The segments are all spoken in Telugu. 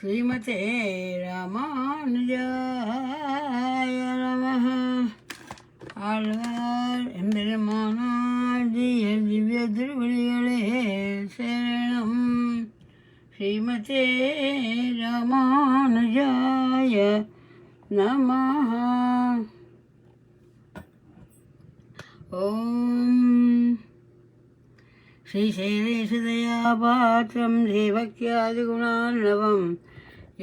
శ్రీమతే రామానుజాయ నమః. ஆழ்வார் எம்பெருமானாதிய திவ்ய திருவடிகளே சரணம். ஸ்ரீமதே ராமானுஜாய நமः. ஓம் श्रीशैलेशदयापात्रं देवक्यादिगुणार्णवं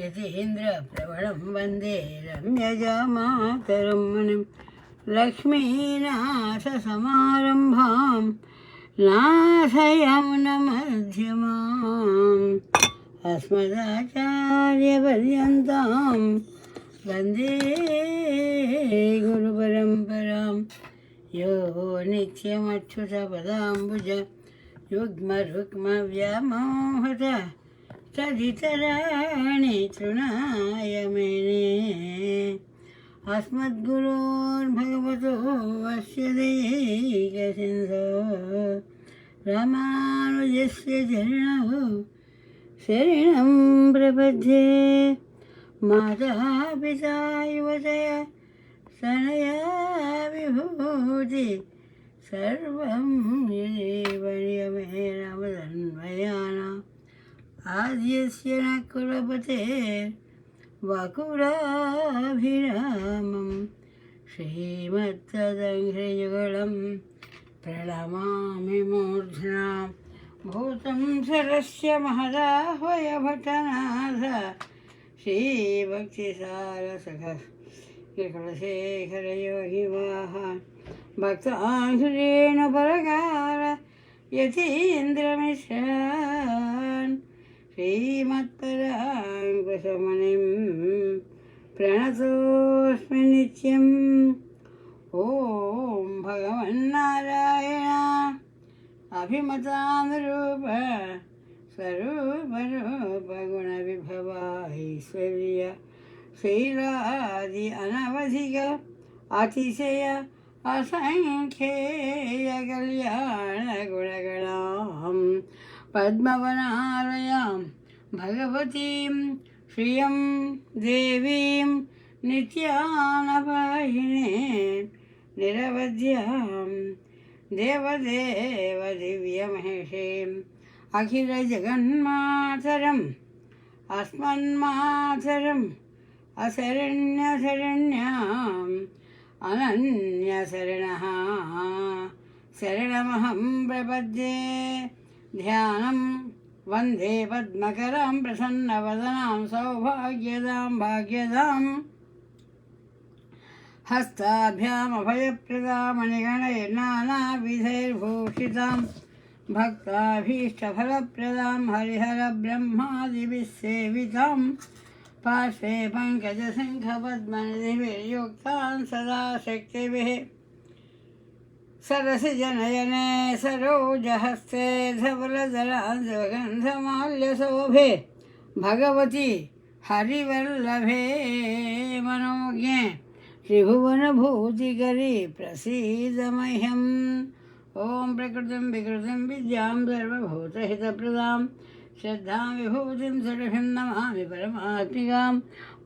यतीन्द्रप्रवणं वन्दे रम्यजामातरं मुनिं लक्ष्मीनाथसमारम्भां नाथयमुनमध्यमाम् अस्मदाचार्यपर्यन्तां वन्दे गुरुपरम्परां. यो नित्यमच्युतपदाम्बुज युग्मरुक्मव्यामोहत तदितराणि तृणाय मेने. अस्मद्गुरोर्भगवतो वस्य दैकसिन्धो रामानुजस्य चरणौ शरणं प्रपद्ये. माता पिता युवतया तनया विभूति सर्वं निरीवण्यमेनमदन्वयानाम् आद्यस्य न कुलपतेर्वकुलाभिरामं श्रीमत्तदङ्घ्रियुगलं प्रणमामि मूर्ध्ना. भूतं सरस्य महदाह्वय भट्टनाथ श्रीभक्तिसारसखः शेखरयोगिवाहान् भक्ताङ्घ्रेण परकार यतीन्द्रमिश्रान् श्रीमत्पराङ्कुशमुनिं प्रणतोऽस्मि नित्यम्. ॐ भगवन्नारायण अभिमतानुरूप स्वरूपरूपगुणविभवाईश्वर्य शैलादि अनवधिक अतिशय असंख्येय कल्याण गुणगणां पद्मवनालयां भगवतीं श्रियं देवीं नित्यानपाहिने निरवध्यां देवदेव दिव्यमहेशीम् अखिलजगन्मातरम् अस्मन्मातरम् अशरण्यशरण्याम् अनन्यशरणः शरणमहं प्रपद्ये. ध्यानं वन्दे पद्मकरां प्रसन्नवदनां सौभाग्यदां भाग्यदां हस्ताभ्यामभयप्रदां मणिगणैर्नानाविधैर्भूषितां भक्ताभीष्टफलप्रदां हरिहरब्रह्मादिभिः सेवितां. पार्श्वे पङ्कजशङ्खपद्मनिधिभिर्युक्तां सदा शक्तिभिः सरसिजनयने सरोजहस्ते धवलदलाञ्जगन्धमाल्यशोभे भगवती हरिवल्लभे मनोज्ञे त्रिभुवनभूतिकरी प्रसीद मह्यम्. ॐ प्रकृतिं विकृतिं विद्यां सर्वभूतहितप्रदां श्रद्धां विभूतिं सुरभिं नमामि परमात्मिकां.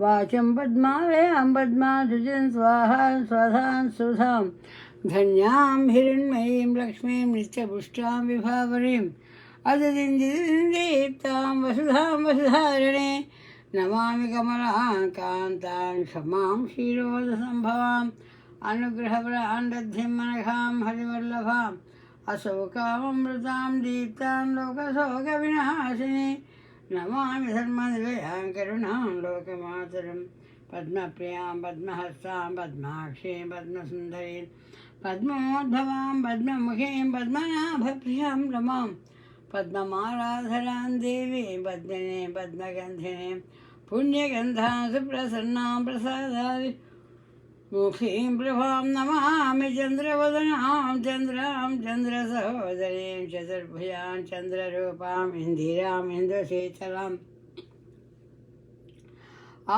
वाचं पद्मालयां पद्माधुजं स्वाहा स्वधां सुधां धन्यां हिरण्मयीं लक्ष्मीं नित्यपुष्टां विभावरीम् अददिन्दीप्तां वसुधां वसुधारिणे. नमामि कमलां कान्तां क्षमां क्षीरोदसम्भवाम् अनुग्रहवराण्डद्धिं मनघां हरिवल्लभाम् अशोकामृतां दीप्तां लोकशोकविनाशिनी. नमामि धर्मनिलयां करुणां लोकमातरं पद्मप्रियां पद्महस्तां पद्माक्षीं पद्मसुन्दरीं पद्मोद्भवां पद्ममुखीं पद्मनाभप्रियां रमां पद्ममालाधरां देवीं पद्मिनीं पद्मगन्धिनीं पुण्यगन्धां सुप्रसन्नां प्रसादादि मुखीं प्रभां. नमामि चन्द्रवदनां चन्द्रां चन्द्रसहोदरीं चतुर्भुजां चन्द्ररूपां इन्दिराम् इन्दुशीतलाम्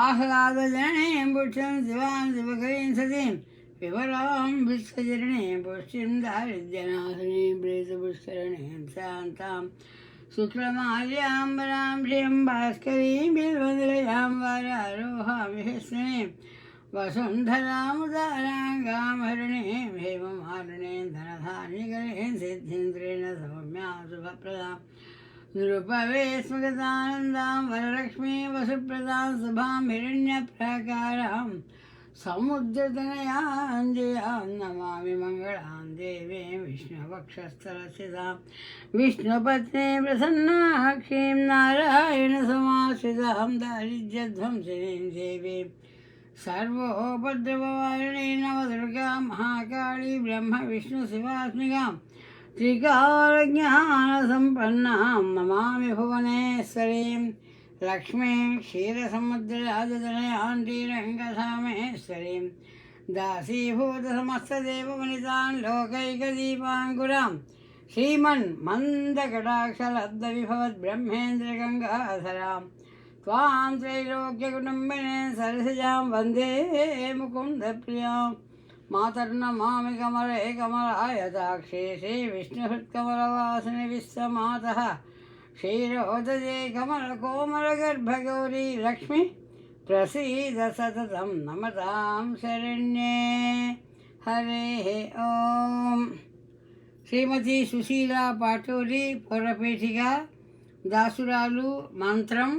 आह्लादजननीं पुष्टिं शिवां शिवकरीं सतीं विवरां विश्वजननीं पुष्टिं दारिद्र्यनाशिनीं प्रीतपुष्करणीं शान्तां శుక్లమాల్యాంబరాం శ్రియం భాస్కరీం బిల్వనిలయాం వారారోహామి హస్తనీం వసుంధరాముదారాంగామహరణీం హేమమాలినీం ధనధాన్యకరీం సిద్ధీంద్రేణ సౌమ్యా శుభప్రదాం నృపవే స్మగతానందాం వరలక్ష్మీ వసుప్రదాం శుభాం హిరణ్యప్రాకారాం సముద్రతనయాంజయాం నమామి మంగళాం దేవీం విష్ణువక్షస్థలస్థితాం విష్ణుపత్నే ప్రసన్నాక్షీం నారాయణ సమాశ్రితాం దారిద్ర్యధ్వంసినీం దేవీం సర్వోపద్రవవారిణీ నవదుర్గా మహాకాళీ బ్రహ్మ విష్ణు శివాత్మికాం త్రికాలజ్ఞానసంపన్నాం నమామి భువనేశ్వరీం లక్ష్మీం క్షీరసముద్రరాజతనయాం శ్రీరంగధామేశ్వరీం దాసీభూతసమస్తదేవవనితాం లోకైకదీపాంకురాం శ్రీమన్మందకటాక్షలబ్ధవిభవద్బ్రహ్మేంద్రగంగాధరాం త్వాం త్రైలోక్యకుటుంబినే సరసిజాం వందే ముకుందప్రియాం మాతర్నమామి కమలే కమలాయతాక్షే శ్రీవిష్ణుహృత్కమలవాసిని విశ్వమాతః క్షీరోదజే కమలకోమలగర్భగౌరీ లక్ష్మి ప్రసీద సతతం నమతాం శరణ్యే. హరే ఓం. శ్రీమతి సుశీలా పాటూరి పురపీఠిక దాసురాలు మంత్రం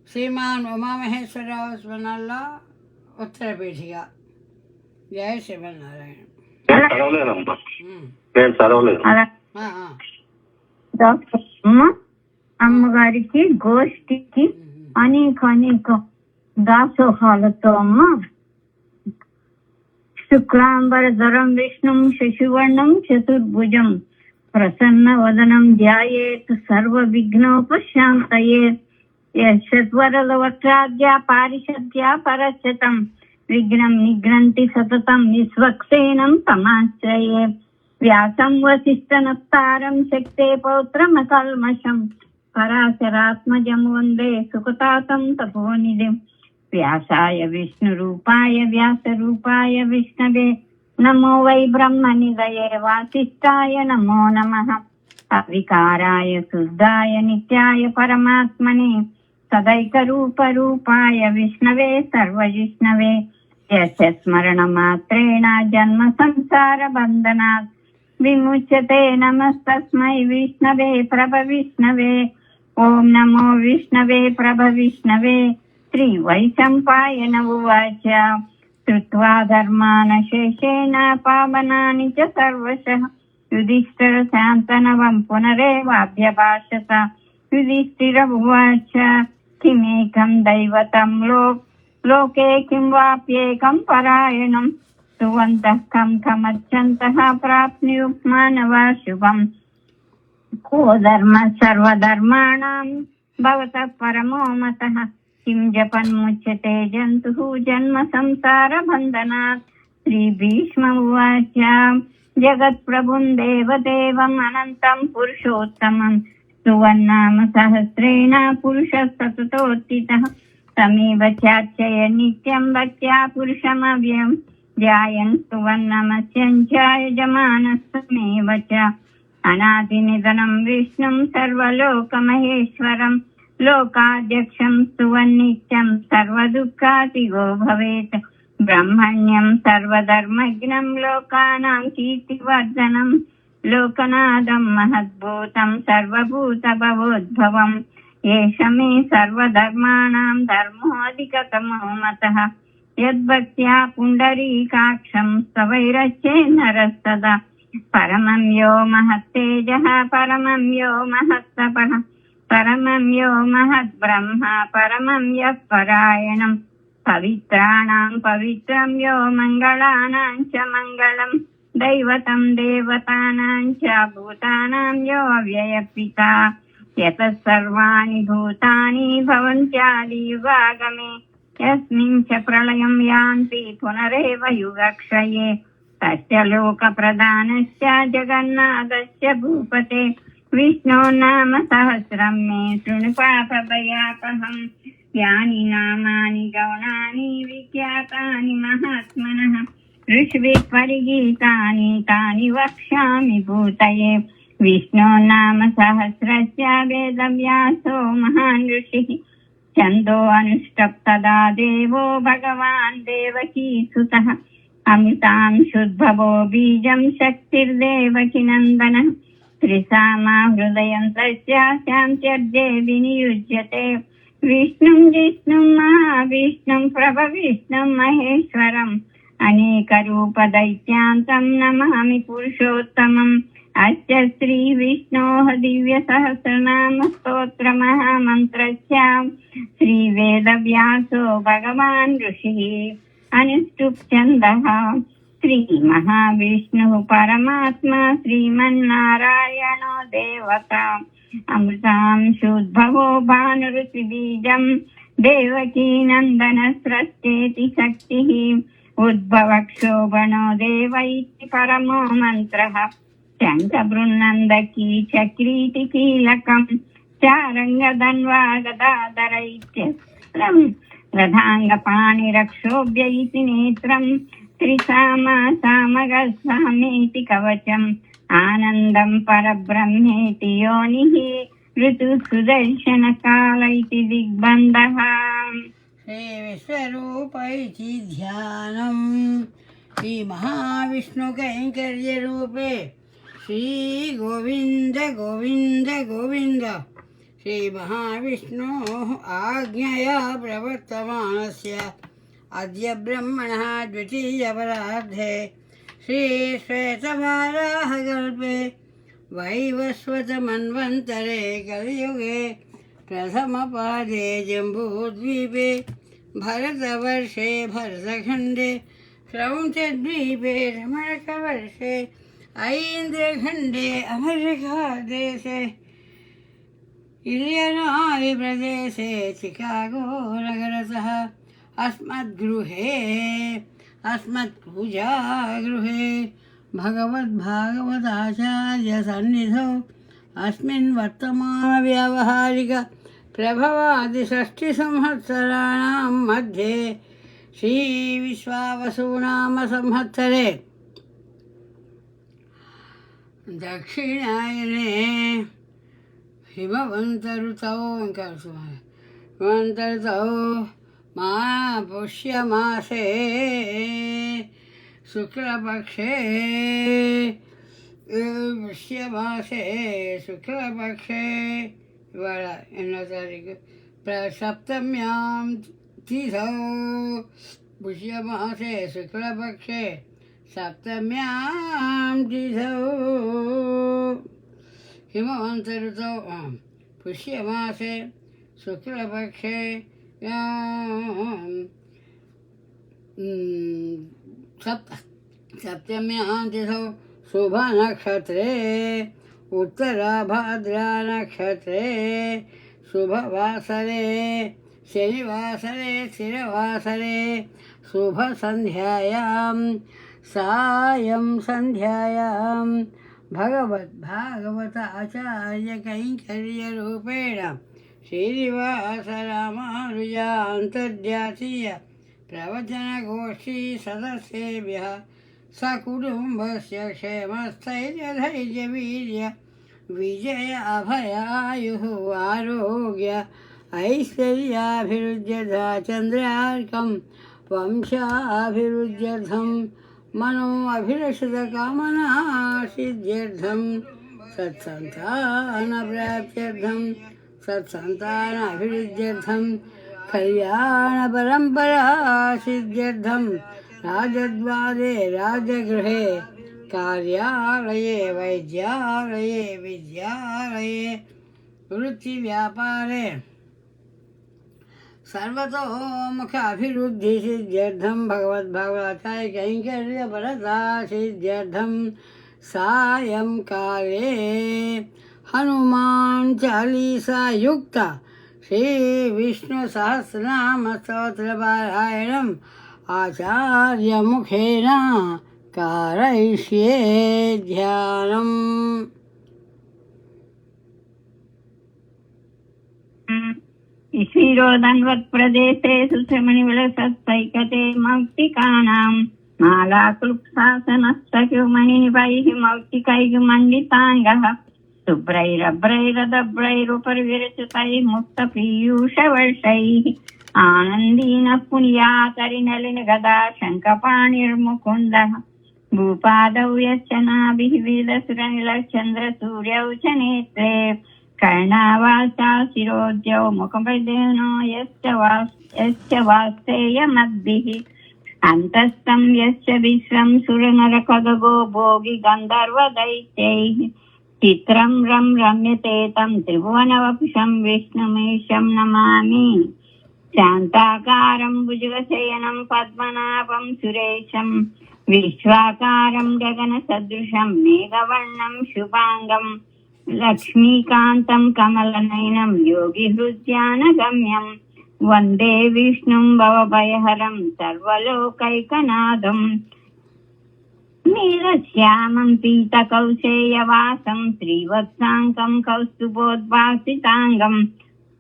శ్రీమాన్ ఉమామహేశ్వరరావు స్మరణల్లా ఉత్తరపీఠిక. జయ శ్రీమన్నారాయణ. అమ్మగారికి గోష్ఠికి అనేక దాసోహాలతో అమ్మ శుక్లాంబరధరం విష్ణుం శశివర్ణం చతుర్భుజం ప్రసన్న వదనం ధ్యాయేత్ సర్వ విఘ్నోపశాంతయే యశ్వరలవక్రాద్య పారిషద్య పరశతం విఘ్నం నిఘ్నంతి సతతం నిస్వక్సేనం తమాశ్రయే వ్యాసం వసిష్ఠనప్తారం శక్తే పౌత్రమకల్మషం పరాశరాత్మజం వందే సుఖతాతం తపోనిధిం వ్యాసాయ విష్ణురూపాయ వ్యాసరూపాయ విష్ణవే నమో వై బ్రహ్మనిధయే వాసిష్ఠాయ నమో నమః అవికారాయ శుద్ధాయ నిత్యాయ పరమాత్మనే సదైకరూపరూపాయ విష్ణవే సర్వజిష్ణవే యస్య స్మరణమాత్రేణ జన్మ సంసార బంధనాత్ విముచ్యతే. నమస్తస్మై విష్ణవే ప్రభ విష్ణవే. ఓం నమో విష్ణవే ప్రభ విష్ణవే. శ్రీ వైశంపాయన ఉవాచ శ్రుత్వా ధర్మానశేషేణ పావనాని చ సర్వశః యుధిష్ఠిర శాంతనవం పునరేవాభ్యభాషత. యుధిష్ఠిర ఉవాచ కిమేకం దైవతం లోకే కిం వాప్యేకం పరాయణం సువంతః కం కమర్చంతః ప్రాప్నుయుః మానవా శుభం. కో ధర్మ సర్వధర్మాణాం భవతః పరమో మతః కిం జపన్ముచ్యతే జంతుః జన్మ సంసార బంధనాత్. శ్రీ భీష్మ ఉవాచ జగత్ప్రభుం దేవదేవం అనంతం పురుషోత్తమం సువర్ణామ సహస్రేణ పురుషः సతతోత్థితः తమేవ చార్చయ నిత్యం భక్త్యా పురుషమవ్యయం ధ్యాయన్ సువర్ణమస్యం చ యజమానస్తమేవ చ. అనాదినిధనం విష్ణుం సర్వలోకమహేశ్వరం లోకాధ్యక్షం సువన్నిత్యం సర్వదుఃఖాతిగో భవేత్. బ్రహ్మణ్యం సర్వధర్మజ్ఞం లోకానాం కీర్తివర్ధనం లోకనాథం మహద్భూతం సర్వభూత భవోద్భవం. ఏష మే సర్వధర్మాణాం ధర్మోऽధికతమో మతః యద్భక్త్యా పుండరీకాక్షం స్తవైరచ్చే నరస్తదా. పరమం యో మహత్తేజః పరమం యో మహత్తపః పరమం యో మహద్బ్రహ్మ పరమం యః పరాయణం. పవిత్రాణాం పవిత్రం యో మంగళానాం చ మంగళం దైవతం దేవతానాం చ భూతానాం యో అవ్యయపితా. యతః సర్వాణి భూతాని భవంత్యాది యుగాగమే యస్మిన్ చ ప్రళయం యాంతి పునరేవ యుగక్షయే. తస్య లోక ప్రధానస్య జగన్నాథస్య భూపతే విష్ణో నామ సహస్రం మే శృణు పాపభయాపహం. యాని నామాని గౌణాని విఖ్యాతాని మహాత్మనః ఋషిభిః పరిగీతాని తాని వక్ష్యామి భూతయే. विष्णो नाम सहस्रस्य वेदव्यासो महान् ऋषिः छन्दो अनुष्टप्तदा देवो भगवान् देवकीसुतः अमृतां शुद्भवो बीजं शक्तिर्देवकी नन्दनः त्रिसामा हृदयं तस्य शान्त्यर्थे विनियुज्यते विष्णुं जिष्णुं महाविष्णुं प्रभविष्णुं महेश्वरम् अनेकरूपदैत्यान्तं नमामि पुरुषोत्तमम् अस्य श्रीविष्णोः दिव्यसहस्रनामस्तोत्रमहामन्त्रस्य श्रीवेदव्यासो भगवान् ऋषिः अनुष्टुप् श्रीमहाविष्णुः परमात्मा श्रीमन्नारायणो देवता अमृतां शुद्भवो भानुरुचिबीजं देवकी नन्दनस्रस्तेति शक्तिः उद्भवक्षोभणो देव इति परमो मन्त्रः शङ्खबृन्नन्दकी चक्रीति कीलकं चारङ्गधन्वा गदाधर इत्यस्त्रम् रथाङ्गपाणिरक्षोभ्य इति नेत्रम् त्रिसामा सामगस्वामेति कवचम् आनन्दं परब्रह्मेति योनिः ऋतुसुदर्शनकाल इति दिग्बन्धः श्री विश्वरूप इति ध्यानं श्री महाविष्णुकैङ्कर्यरूपे श्री गोविन्द गोविन्द गोविन्द श्री महाविष्णोः आज्ञया प्रवर्तमानस्य अद्य ब्रह्मणः द्वितीयपरार्धे श्रीश्वेतवाराहकल्पे वैवस्वतमन्वन्तरे कलियुगे प्रथमपादे जम्बूद्वीपे भरतवर्षे भरतखण्डे श्रौञ्चद्वीपे रमणकवर्षे ऐन्द्रखण्डे अमेरिकादेशे इलियनाय् प्रदेशे चिकागो नगरतः अस्मत्पूजागृहे भगवद्भागवताचार्यसन्निधौ अस्मिन् वर्तमानव्यावहारिक प्रभवादिषष्टिसंवत्सराणां मध्ये श्रीविश्वावसुनाम संवत्सरे दक्षिणायने हिमवन्तऋतौ पुष्यमासे शुक्लपक्षे शुक्लपक्षे सप्तम्यां तिथौ पुष्यमासे शुक्लपक्षे सप्तम्यां तिथौ हिमवन्तऋतौ पुष्यमासे शुक्लपक्षे सप्तम्यां तिथौ शुभनक्षत्रे उत्तराभाद्रानक्षत्रे शुभवासरे शनिवासरे स्थिरवासरे शुभसन्ध्यायां सायं सन्ध्यायां भगवद्भागवत आचार्यकैङ्कर्यरूपेण श्रीनिवासरामानुजा अन्तर्जातीय प्रवचनगोष्ठी सदस्येभ्यः सकुटुम्बस्य क्षेमस्थैर्यधैर्यवीर्य विजय अभयायुः आरोग्य ऐश्वर्याभिवृद्ध्यर्था चन्द्रार्कं वंशाभिवृद्ध्यर्थं मनो अभिलषितकामनासिद्ध्यर्थं सत्सन्तानप्राप्त्यर्थं सत्सन्तानाभिवृद्ध्यर्थं कल्याणपरम्परासिद्ध्यर्थं राजद्वारे राजगृहे कार्यालये वैद्यालये विद्यालये वृत्तिव्यापारे सर्वतोमुख अभिवृद्धिसिद्ध्यर्थं भगवद्भागवताचार्यकैङ्कर्यपरतासिद्ध्यर्थं सायंकाले हनुमान् चालीसा युक्त श्रीविष्णुसहस्रनाम स्तोत्रपारायणम् आचार्यमुखेन कारयिष्ये ध्यानम्। ईश्वरोदन्वत्प्रदेशे सुश्रमणिविलसत्सैकते मौक्तिकानां मालाक्लुप्सासनस्तक्युमणिनिभैः मौक्तिकैः मण्डिताङ्गः शुभ्रैरभ्रैरदभ्रैरुपरिविरचितैः मुक्तपीयूषवर्षैः आनन्दीनः पुण्यातरिनलिनगदा शङ्खपाणिर्मुकुन्दः भूपादौ यश्च नाभिः वेदसुरनिलश्चन्द्रसूर्यौ च नेत्रे कर्णावासा शिरोद्यौ मुखपदेनो यश्च वास्तेयमद्भिः अन्तस्थं यश्च विश्वं सुरनरखगो भोगि गन्धर्वदैत्यैः चित्रं रम्यते तं त्रिभुवनवपुषं विष्णुमीशं नमामि शान्ताकारं भुजगशयनं पद्मनाभं सुरेशं विश्वाकारं गगनसदृशं मेघवर्णं शुभाङ्गं लक्ष्मीकान्तं कमलनयनं योगिहृद्यानगम्यं वन्दे विष्णुं भवभयहरं सर्वलोकैकनाथं नीलश्यामं पीतकौशेयवासं श्रीवत्साङ्कं कौस्तुभोद्भासिताङ्गं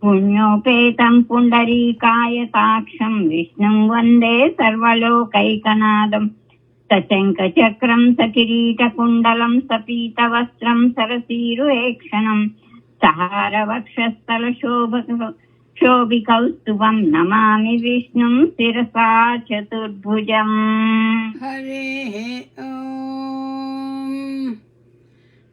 पुण्योपेतं पुण्डरीकायताक्षं विष्णुं वन्दे सर्वलोकैकनाथं सशङ्खचक्रं सकिरीटकुण्डलं सपीतवस्त्रं सरसीरुहेक्षणं सहारवक्षस्थलशोभिकौस्तुभं नमामि विष्णुं शिरसा चतुर्भुजम्। हरिः ॐ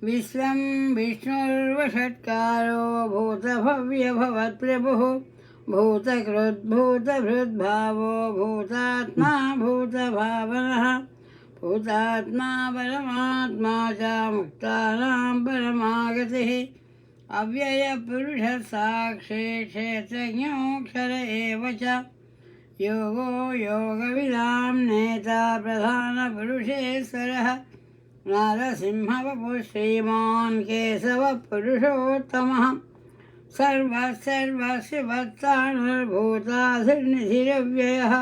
विश्वं विष्णुर्वषट्कारो भूतभव्यभवत्प्रभुः भूतकृद्भूतभृद्भावो भूतात्मा भूतभावनः भूतात्मा परमात्मा च मुक्तानां परमागतिः अव्ययपुरुषः साक्षी क्षेत्रज्ञोऽक्षर एव च योगो योगविदां नेता प्रधानपुरुषेश्वरः नारसिंहवपुः श्रीमान् केशवः पुरुषोत्तमः सर्वस्य वत्सानुर्भूताधिर्निधिरव्ययः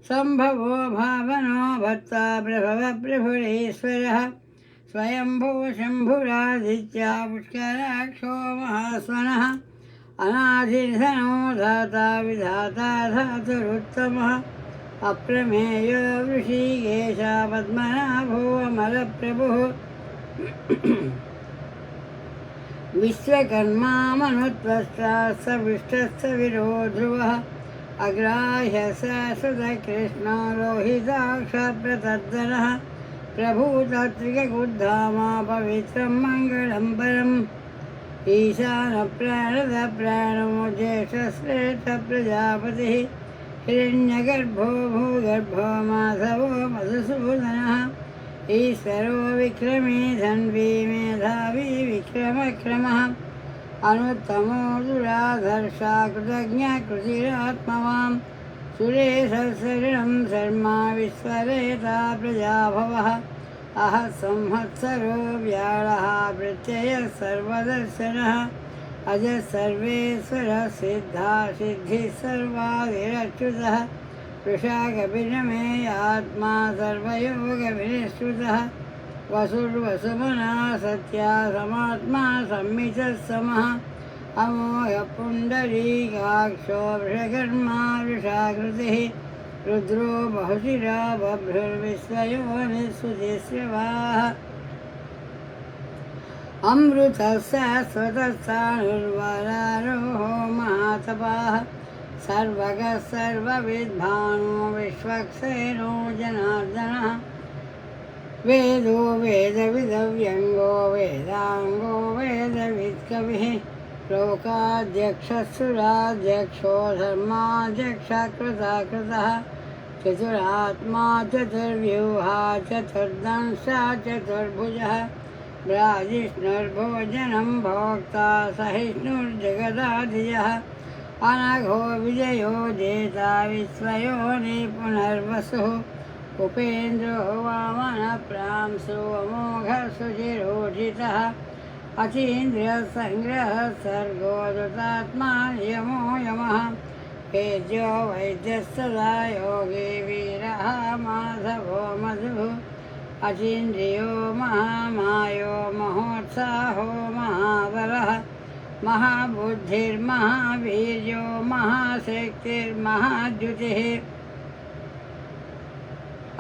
सम्भवो भावनो भर्ता प्रभुरेश्वरः स्वयंभो शम्भुरादित्या पुष्कराक्षो महास्वनः अनादिधनो धाता विधाता धातुरुत्तमः अप्रमेयो ऋषिकेश पद्मनाभो अमरप्रभुः विश्वकर्मा मनुत्वष्टा सविष्टस्य विरो ध्रुवः अग्राह्यः सदकृष्णो लोहिताक्ष प्रतर्दनः प्रभूतात्विकगुद्धामा पवित्रं मङ्गलं परम् ईशानप्राणदप्राणो ज्येष्ठश्रेष्ठप्रजापतिः हिरण्यगर्भो भूगर्भो माधवो मधुसूदनः ईश्वरो विक्रमी धन्वी मेधावी विक्रमक्रमः अनुत्तमो दुराधर्षा कृतज्ञकृतिरात्मवान् सुरेशशरणं शर्मा विश्वरेता प्रजाभवः अहः संवत्सरो व्याळः प्रत्ययः सर्वदर्शनः अजः सर्वेश्वरः सिद्धा सिद्धिः सर्वादिरच्युतः वृषाकपिनमे आत्मा सर्वयोगविनिश्रुतः वसुर्वसुमना सत्या समात्मा संमितः समः अमोघः पुण्डरीकाक्षो वृषकर्मा वृषाकृतिः रुद्रो बहुशिरा बभ्रुर्विश्वयोनिःसुतिस्रवाः अमृतः शाश्वतस्सानुर्वरारोहो महातपाः सर्वगः सर्वविद्भानो विश्वक्सेनो जनार्दनः वेदो वेदविदव्यङ्गो वेदाङ्गो वेदवित्कविः लोकाध्यक्षः धर्माध्यक्षकृतः चतुरात्मा चतुर्व्यूहा चतुर्दंशा चतुर्भुजः ब्राजिष्णुर्भोजनं भोक्ता सहिष्णुर्जगदाधिजः अनघो विजयो जेता विश्वयोनि पुनर्वसुः उपेन्द्रो वामनप्रांशो अमोघः सुचिरोषितः अतीन्द्रियसङ्ग्रहः सर्गो दुतात्मा यमो यमः वेद्यो वैद्यः सदा योगी वीरः माधवो मधुः अतीन्द्रियो महामायो महोत्साहो महाबलः महाबुद्धिर्महावीर्यो महाशक्तिर्महाद्युतिः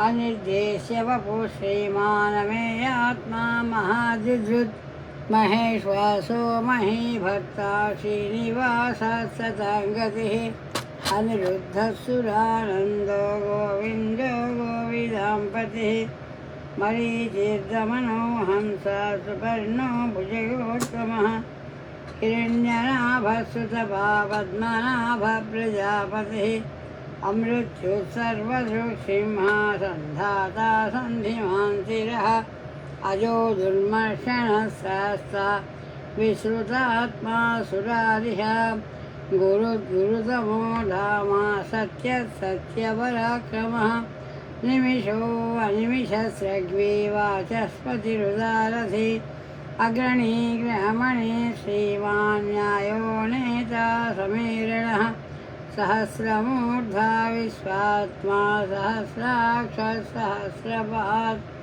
अनिर्देश्य वपुः श्रीमानमेयात्मा महादिधृत् महेश्वासो महीभर्ता श्रीनिवासः सताङ्गतिः अनिरुद्धसुरानन्दो गोविन्दो गोविदाम्पतिः मरीचिर्दमनो हंसा सुपर्णो भुजगोत्तमः हिरण्यनाभसुतपा पद्मनाभप्रजापतिः अमृत्युः सर्वदृक्सिंहा सन्धाता सन्धिमान्तिरः अजो दुर्मर्षणः सहस्ता विश्रुतात्मा सुरारिः गुरुतमो धामा सत्यपराक्रमः निमिषो अनिमिषस्रग्वी वाचस्पतिरुदारथि अग्रणी ग्रहमणि श्रीमान् न्यायो नेता समीरणः सहस्रमूर्धा विश्वात्मा सहस्राक्षः सहस्रपात्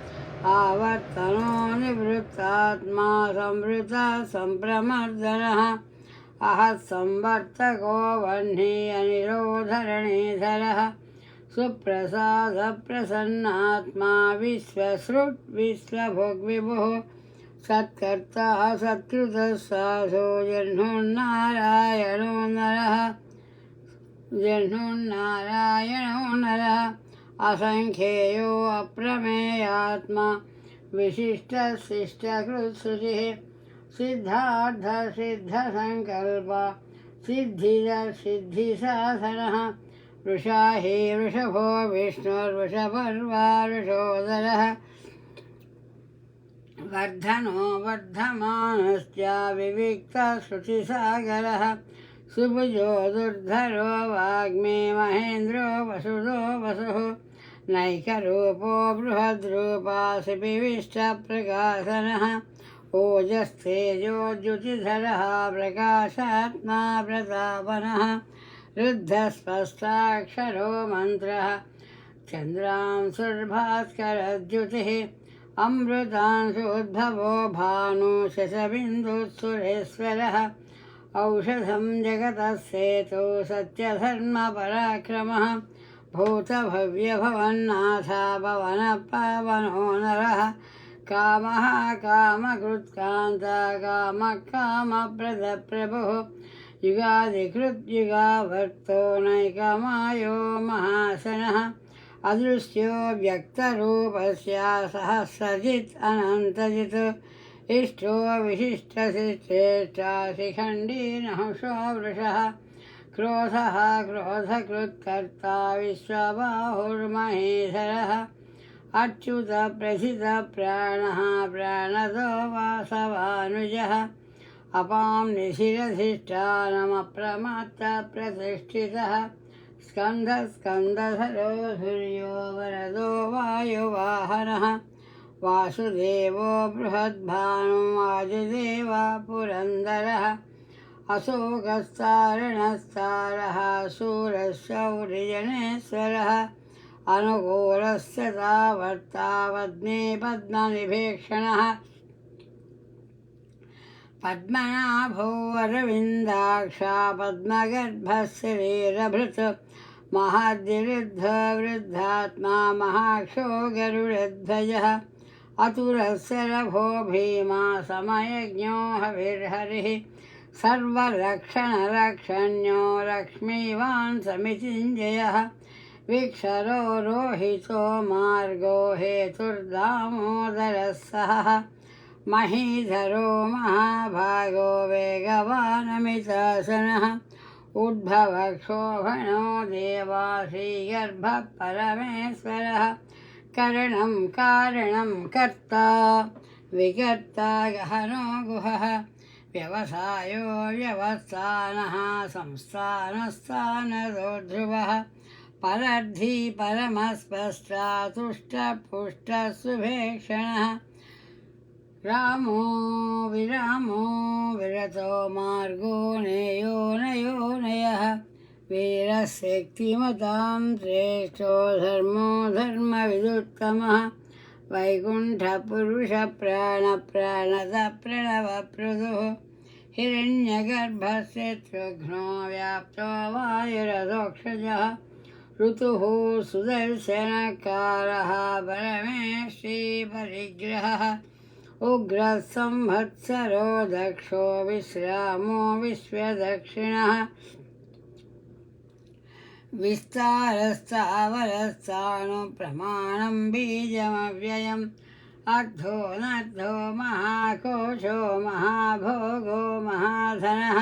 आवर्तनो निवृत्तात्मा संवृता सम्प्रमर्दनः अहत्संवर्तको वह्निः अनिरोधरणीधरः सुप्रसादप्रसन्नात्मा विश्वसृट् विश्वभोग्विभुः सत्कर्ता सत्कृतः साधो जह्नुर्नारायणो नरः असंख्येयो अप्रमेयात्मा विशिष्टशिष्टकृत्सुचिः सिद्धार्थसिद्धसङ्कल्प सिद्धिदसिद्धिसाधनः वृषा हि वृषभो विष्णुर्वृषपर्वा वृषोदरः वर्धनो वर्धमानश्च विविक्तश्रुतिसागरः सुभुजो दुर्धरो वाग्मी महेन्द्रो वसुदो वसुः नैकरूपो बृहद्रूपासिपिविष्टप्रकाशनः ओजस्तेजोद्युतिधरः प्रकाशात्मा प्रतापनः रुद्धस्पष्टाक्षरो मन्त्रः चन्द्रांशुर्भास्करद्युतिः अमृतांशोद्भवो भानुशतबिन्दुः औषधं जगतः सेतु सत्यधर्मपराक्रमः भूतभव्यभवन्नाथ पवनपावनो नरः कामः कामकृत्कान्ता कामप्रदप्रभुः युगादिकृद्युगावर्तो नैकमायो महासनः अदृश्यो व्यक्तरूपस्य सहस्रजित् अनन्तजित् इष्टो विशिष्टशिष्टेष्टा शिखण्डी नहुषो वृषः क्रोधः क्रोधकृत्कर्ता विश्वबाहुर्महेश्वरः अच्युतप्रथितप्राणः प्राणदो वासवानुजः अपां निशिरधिष्ठानमप्रमात्तप्रतिष्ठितः स्कन्दधरो धुर्यो वरदो वायुवाहनः वासुदेवो बृहद्भानुमादिदेवः पुरन्दरः अशोकस्तारणस्तारः शूरशौर्यजनेश्वरः अनुकूलस्य तावत्तावद्मे पद्मनिभीक्षणः पद्मनाभो अरविन्दाक्षा पद्मगर्भः शरीरभृत् महद्विरुद्धवृद्धात्मा महाक्षो गरुडध्वजः अतुरस्य रभो भीमा समयज्ञो हविर्हरिः सर्वरक्षणरक्षण्यो लक्ष्मीवान् समितिञ्जयः विक्षरो रोहितो मार्गो हेतुर्दामोदरः सहः महीधरो महाभागो वेगवानमितासनः उद्भवक्षोभणो देवा श्रीगर्भः परमेश्वरः करणं कारणं कर्ता विकर्ता गहनो गुहः व्यवसायो व्यवस्थानः संस्थानस्थानदो ध्रुवः परद्धि परमस्पष्टा तुष्टपुष्टः सुभेक्षणः रामो विरामो विरतो मार्गो नेयो नयोनयः वीरशक्तिमतां श्रेष्ठो धर्मो धर्मविदुत्तमः वैकुण्ठपुरुषप्राणप्राणद प्रणवप्रदुः हिरण्यगर्भस्य त्वघ्नो व्याप्तो वायुरधोक्षजः ऋतुः सुदर्शनकारः परमेष्ठी परिग्रहः उग्रः संवत्सरो दक्षो विश्रामो विश्वदक्षिणः विस्तारस्तावरस्तानु प्रमाणं बीजमव्ययम् अर्थो नर्थो महाकोशो महाभोगो महाधनः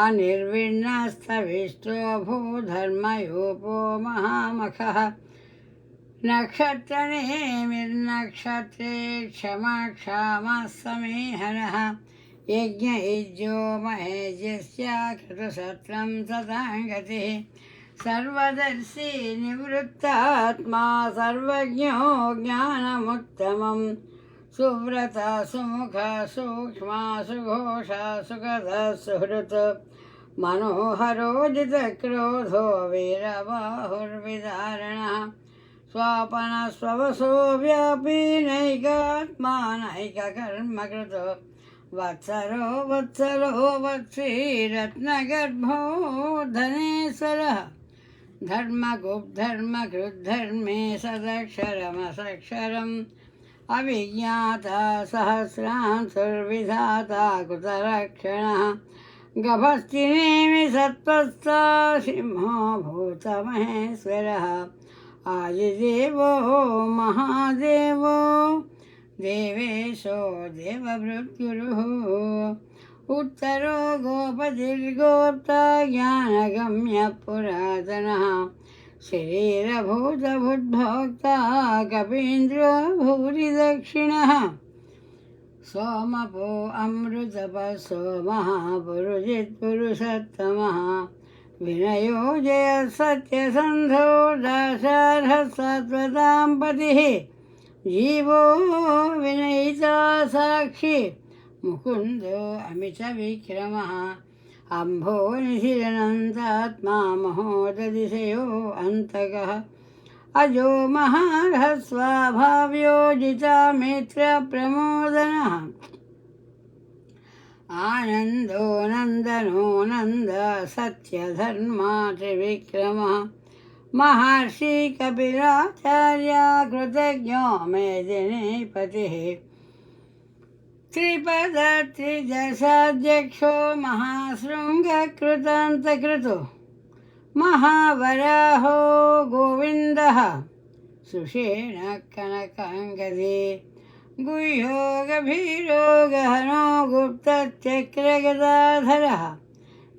अनिर्विण्णस्तविष्टो भूधर्मयूपो महामखः नक्षत्रनेमिर्नक्षत्रे क्षमक्षामः समेहनः यज्ञयुज्यो महेज्यस्य कृतसत्रं तथाङ्गतिः सर्वदर्शी निवृत्तात्मा सर्वज्ञो ज्ञानमुत्तमं सुव्रता सुमुखा सूक्ष्मा सुघोषा सुगता सुहृत् मनोहरोदितक्रोधो वीरबाहुर्विदारणः स्वापनस्ववसो व्यापी नैकात्मा नैककर्मकृतो वत्सरो वत्सलो वत्सी रत्नगर्भो धनेश्वरः धर्मकृद्धर्मे सदक्षरमसक्षरम् अविज्ञाता सहस्रांशुर्विधाता कृतरक्षणः गभस्तिनेमि सत्त्वस्था सिंहो भूतमहेश्वरः आदिदेवो महादेवो देवेशो देवभृत्युरुः उत्तरो गोपतिर्गोप्ता ज्ञानगम्य पुरातनः शरीरभूतभुद्भोक्ता कपीन्द्रो भूरि दक्षिणः सोमपो अमृतपसो महापुरुषित्पुरुषोत्तमः विनयो जय सत्यसन्धो दाशार्हः सात्वतां पतिः जीवो विनयिता साक्षी मुकुन्दो अमितविक्रमः अम्भो निशिरनन्तात्मा महोदतिशयो अन्तकः अजो महारस्वाभाव्योजिता मित्रप्रमोदनः आनन्दो नन्दनो नन्द सत्यधर्मा त्रिविक्रमः महर्षि कपिलाचार्य कृतज्ञो मेदिनीपतिः त्रिपद त्रिदशाध्यक्षो महाशृङ्गकृतान्तकृतो महावराहो गोविन्दः सुषेण कनकाङ्गदे गुह्यो गभीरो गहनो गुप्तचक्रगदाधरः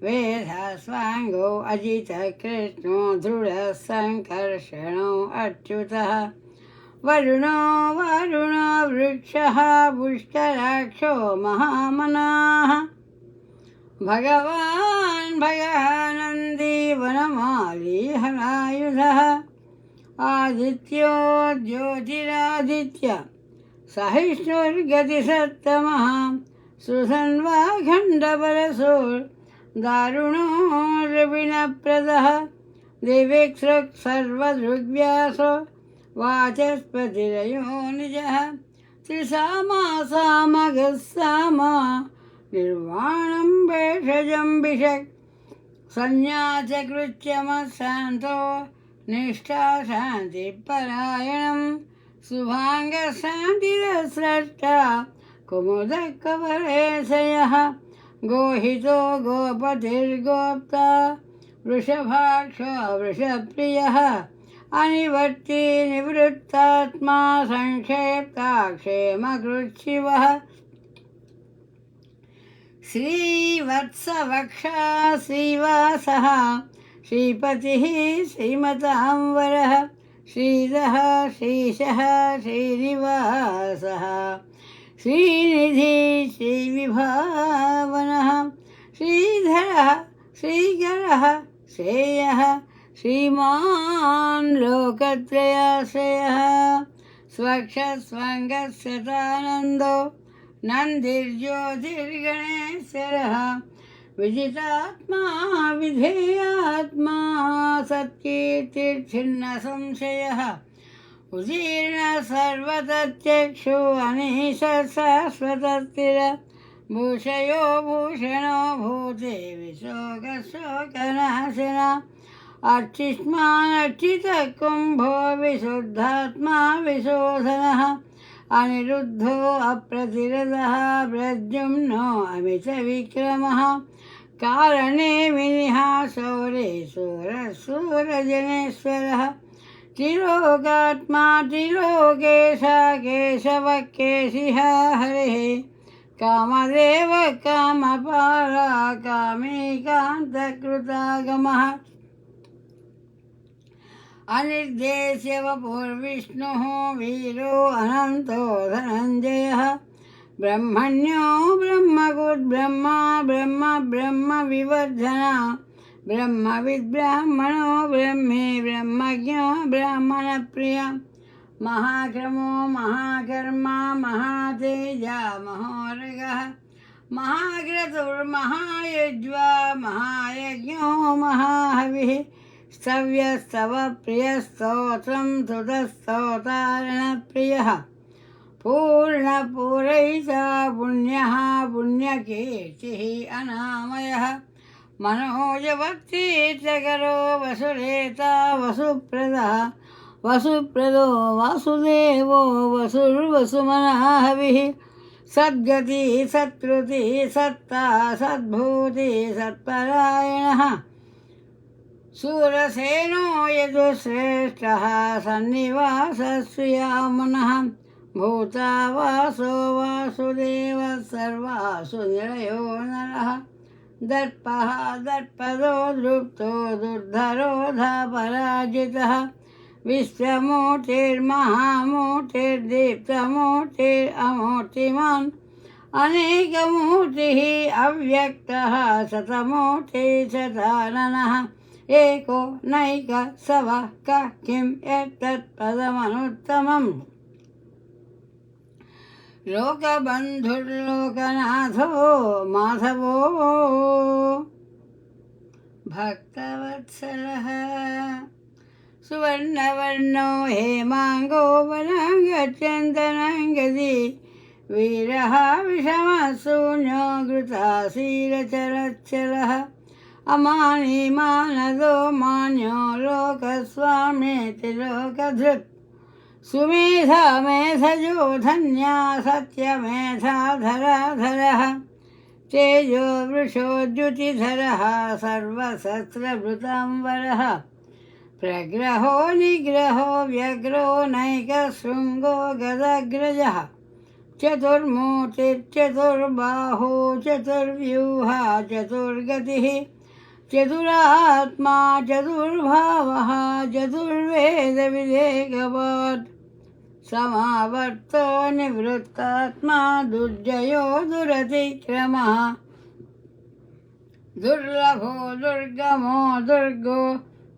वेदास्वाङ्गो अजितकृष्णो दृढः सङ्कर्षणो अच्युतः वरुणो वृक्षः पुष्कराक्षो महामनाः भगवान् भगानन्दी वनमाली हरायुधः आदित्यो ज्योतिरादित्य सहिष्णुर्गतिसत्तमः सुधन्वाखण्डपरशुर्दारुणो रविणप्रदः दिविक्सृक् सर्वदृग्व्यासो वाचस्पतिरयो निजः त्रिसामासामगः सामा निर्वाणं भेषजं भिषक् संन्यासकृत्यमशान्तो निष्ठा शान्तिपरायणं शुभाङ्गशान्तिरस्रष्टा कुमुदकवरेशयः गोहितो गोपतिर्गोप्ता वृषभाक्षो वृषप्रियः अनिवर्ती निवृत्तात्मा संक्षेप्ता क्षेमकृच्छिवः श्रीवत्सवक्षा श्रीवासः श्रीपतिः श्रीमतांवरः श्रीधः श्रीशः श्रीनिवासः श्रीनिधि श्रीविभावनः श्रीधरः श्रीकरः श्रेयः श्रीमान् लोकत्रयाश्रयः स्वक्षस्वङ्गस्यतानन्दो नन्दिर्ज्योतिर्गणेश्वरः विजितात्मा विधेयात्मा सत्कीर्तिर्छिन्नसंशयः उजीर्णसर्वतत्यक्षु अनीशशाश्वतस्थिर भूषयो भूषणो भूते विशोकशोकनाशना अर्चिष्मानर्चितकुम्भो विशुद्धात्मा विशोधनः अनिरुद्धो अप्रतिरथः प्रद्युम्नो अमितविक्रमः कारणे विनिहासौरे सूरजनेश्वरः त्रिलोकात्मा त्रिलोकेश केशवः केशिहा हरिः कामदेव कामपाला कामेकान्तकृतागमः अनिर्देश्य वपुर्विष्णुः वीरो अनन्तो धनञ्जयः ब्रह्मण्यो ब्रह्मकृद्ब्रह्मा ब्रह्म विवर्धना ब्रह्मविद्ब्राह्मणो ब्रह्मे ब्रह्मज्ञो ब्राह्मणप्रिया महाक्रमो महाकर्मा महातेजा महोरगः महाक्रतुर्महायज्वा महायज्ञो महाहविः स्तव्यस्तव प्रियस्तोत्रं सुतस्तोतारणप्रियः पूर्णपूरयिता पुण्यः पुण्यकीर्तिः अनामयः मनोजवत्तीर्थकरो वसुरेता वसुप्रदः वसुप्रदो वासुदेवो वसुर्वसुमनाहविः सद्गति सत्कृति सत्ता सद्भूति सत्परायणः शूरसेनो यदुश्रेष्ठः सन्निवासश्रियामनः भूतावासो वासुदेवः सर्वासु निलयो नरः दर्पः दर्पदो दृप्तो दुर्धरोधपराजितः विश्वमूर्तिर्महामूर्तिर्दीप्तमूर्तिरमूर्तिमान् अनेकमूर्तिः अव्यक्तः शतमूर्तिशताननः एको नैक सवः कः किं एतत्पदमनुत्तमम् लोकबन्धुर्लोकनाथो माधवो भक्तवत्सलः सुवर्णवर्णो हेमाङ्गो वराङ्गचन्दनाङ्गदी वीरः विषमशून्यो घृताशीलचरच्चलः अमानी मानदो मान्यो लोकस्वामेति लोकधृत् सुमेधा मेधजो धन्या सत्यमेधाधराधरः तेजो वृषोद्युतिधरः सर्वशस्त्रभृताम्बरः प्रग्रहो निग्रहो व्यग्रो नैकशृङ्गो गदग्रजः चतुर्मूर्तिर्चतुर्बाहो चतुर्व्यूहा चतुर्गतिः चतुरात्मा चतुर्भावः चतुर्वेदविदेकवात् समावर्तो निवृत्तात्मा दुर्जयो दुरतिक्रमः दुर्लभो दुर्गमो दुर्गो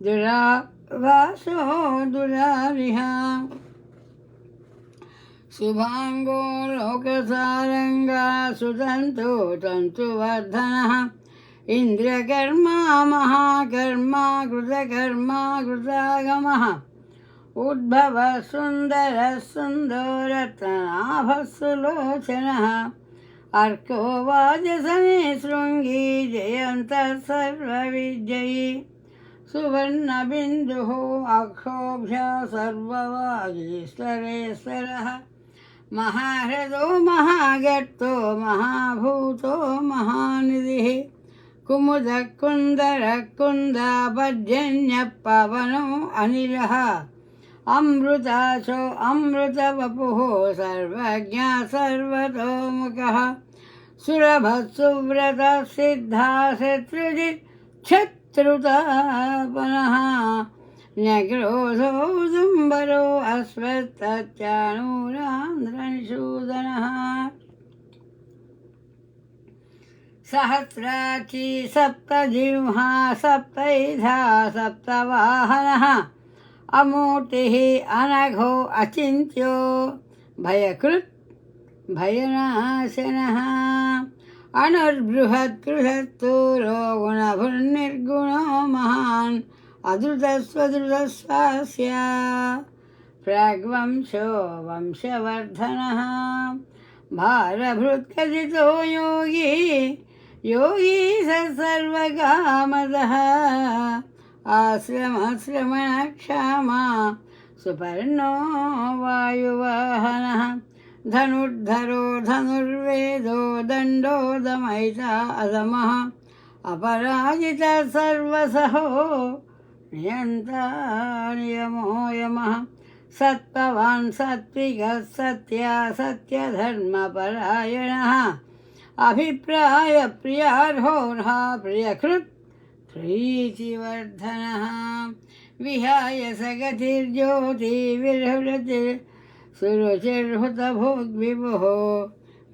दुरावासो दुरारिहा शुभांगो लोकसारंगा सुतंतु तंतुवर्धनः इंद्रकर्मा महाकर्मा कृतकर्मा कृतागमः उद्भव सुंदर सुंदरतनाभः सुलोचनः अर्को वाजसने शृंगी जयन्तः सर्वविजयी सुवर्णबिन्दुः अक्षोभ्य सर्ववागीश्वरेश्वरः महाहृदो महागर्तो महाभूतो महानिधिः कुमुदः कुन्दरः कुन्दापर्जन्यः पवनो अनिलः अमृताचो अमृतवपुः सर्वज्ञः सर्वतोमुखः सुरभः सुव्रतः सिद्धः शत्रुजित् शत्रुतापनः न्यग्रोधो दुम्बरो अश्वत्थचाणूरान्ध्रनिषूदनः सहस्राची सप्तजिह्वा सप्तैधा सप्तवाहनः अमूर्तिः अनघो अचिन्त्यो भयकृत् भयनाशनः अणुर्बृहत्कृहत्तूरो गुणभुर्निर्गुणो महान् अधृतस्वधृतस्वास्य प्राग्वंशो वंशवर्धनः भारभृत्कथितो योगी योगी स सर्वकामदः आश्रमश्रमणक्षामा सुपर्णो वायुवाहनः धनुर्धरो धनुर्वेदो दण्डो दमयिता अधमः अपराजितः सर्वसहो नियन्ता नियमो यमः सत्त्ववान् सात्विकः सत्यधर्मपरायणः अभिप्रायप्रियार्होर्हा प्रियकृत् प्रीतिवर्धनः विहाय सगतिर्ज्योतिर्विहृतिर्सुरुचिर्हुतभोग्विभुः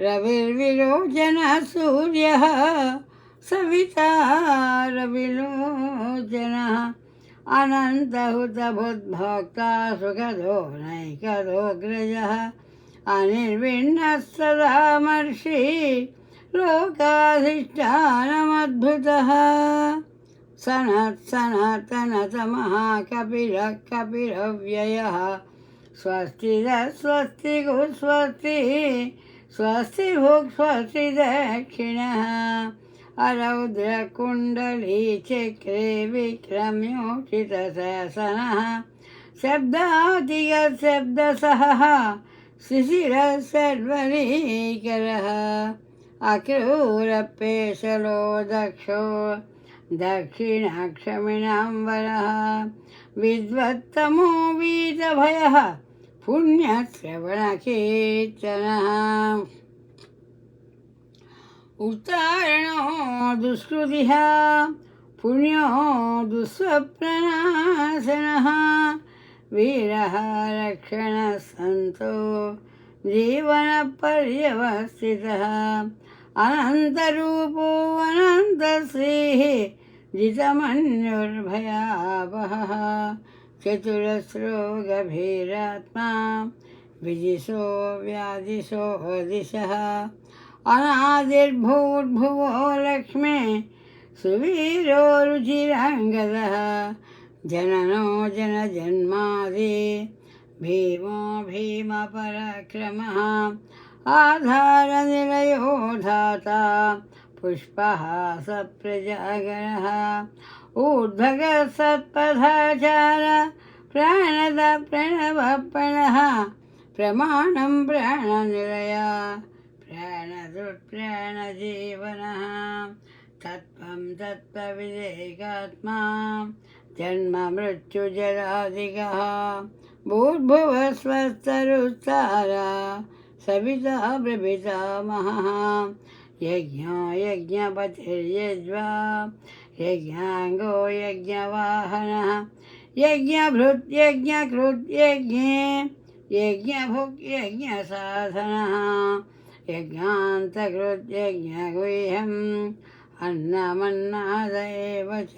रविर्विलोचनः सूर्यः सविता रविलोचनः अनन्तहुतभुद्भोक्ता सुखदो नैकदोऽग्रजः अनिर्विण्णः सदा महर्षि लोकाधिष्ठानमद्भुतः सनातनतमः कपिलव्ययः स्वस्तिदः स्वस्तिगु स्वस्ति स्वस्ति भुक् स्वस्ति दक्षिणः अरौद्रकुण्डली चक्रे विक्रम्योचितशासनः शब्दातिगः शब्दसहः शिशिरः सर्वरीकरः अक्रूरपेशलो दक्षो दक्षिणाक्षमिणाम्बरः विद्वत्तमो वीतभयः पुण्यश्रवणकीर्तनः उत्तारणो दुष्कृतिः पुण्यो दुःस्वप्ननाशनः वीरः रक्षणः सन्तो जीवनपर्यवस्थितः अनन्तरूपो अनन्तश्रीः जितमन्युर्भयावहः चतुरस्रो गभीरात्मा विदिशो व्यादिशो दिशः अनादिर्भूर्भुवो लक्ष्मे सुवीरो रुचिराङ्गदः जननो जनजन्मादि भीमो भीमपराक्रमः आधारनिलयो धाता पुष्पः सप्रजागरः ऊर्ध्वगः सत्पथाचार प्राणद प्रणवप्रणः प्रमाणं प्राणनिलया प्राणदुत्प्राणजीवनः तत्त्वं तत्त्वविदेकात्मा जन्ममृत्युजरादिगः भूर्भुवस्वस्तरुत्तारा सविता प्रपितामहः यज्ञो यज्ञपतिर्यज्वा यज्ञाङ्गो यज्ञवाहनः यज्ञभृत् यज्ञकृत् यज्ञे यज्ञभुक् यज्ञसाधनः यज्ञान्तकृत् यज्ञगुह्यम् अन्नमन्नाद एव च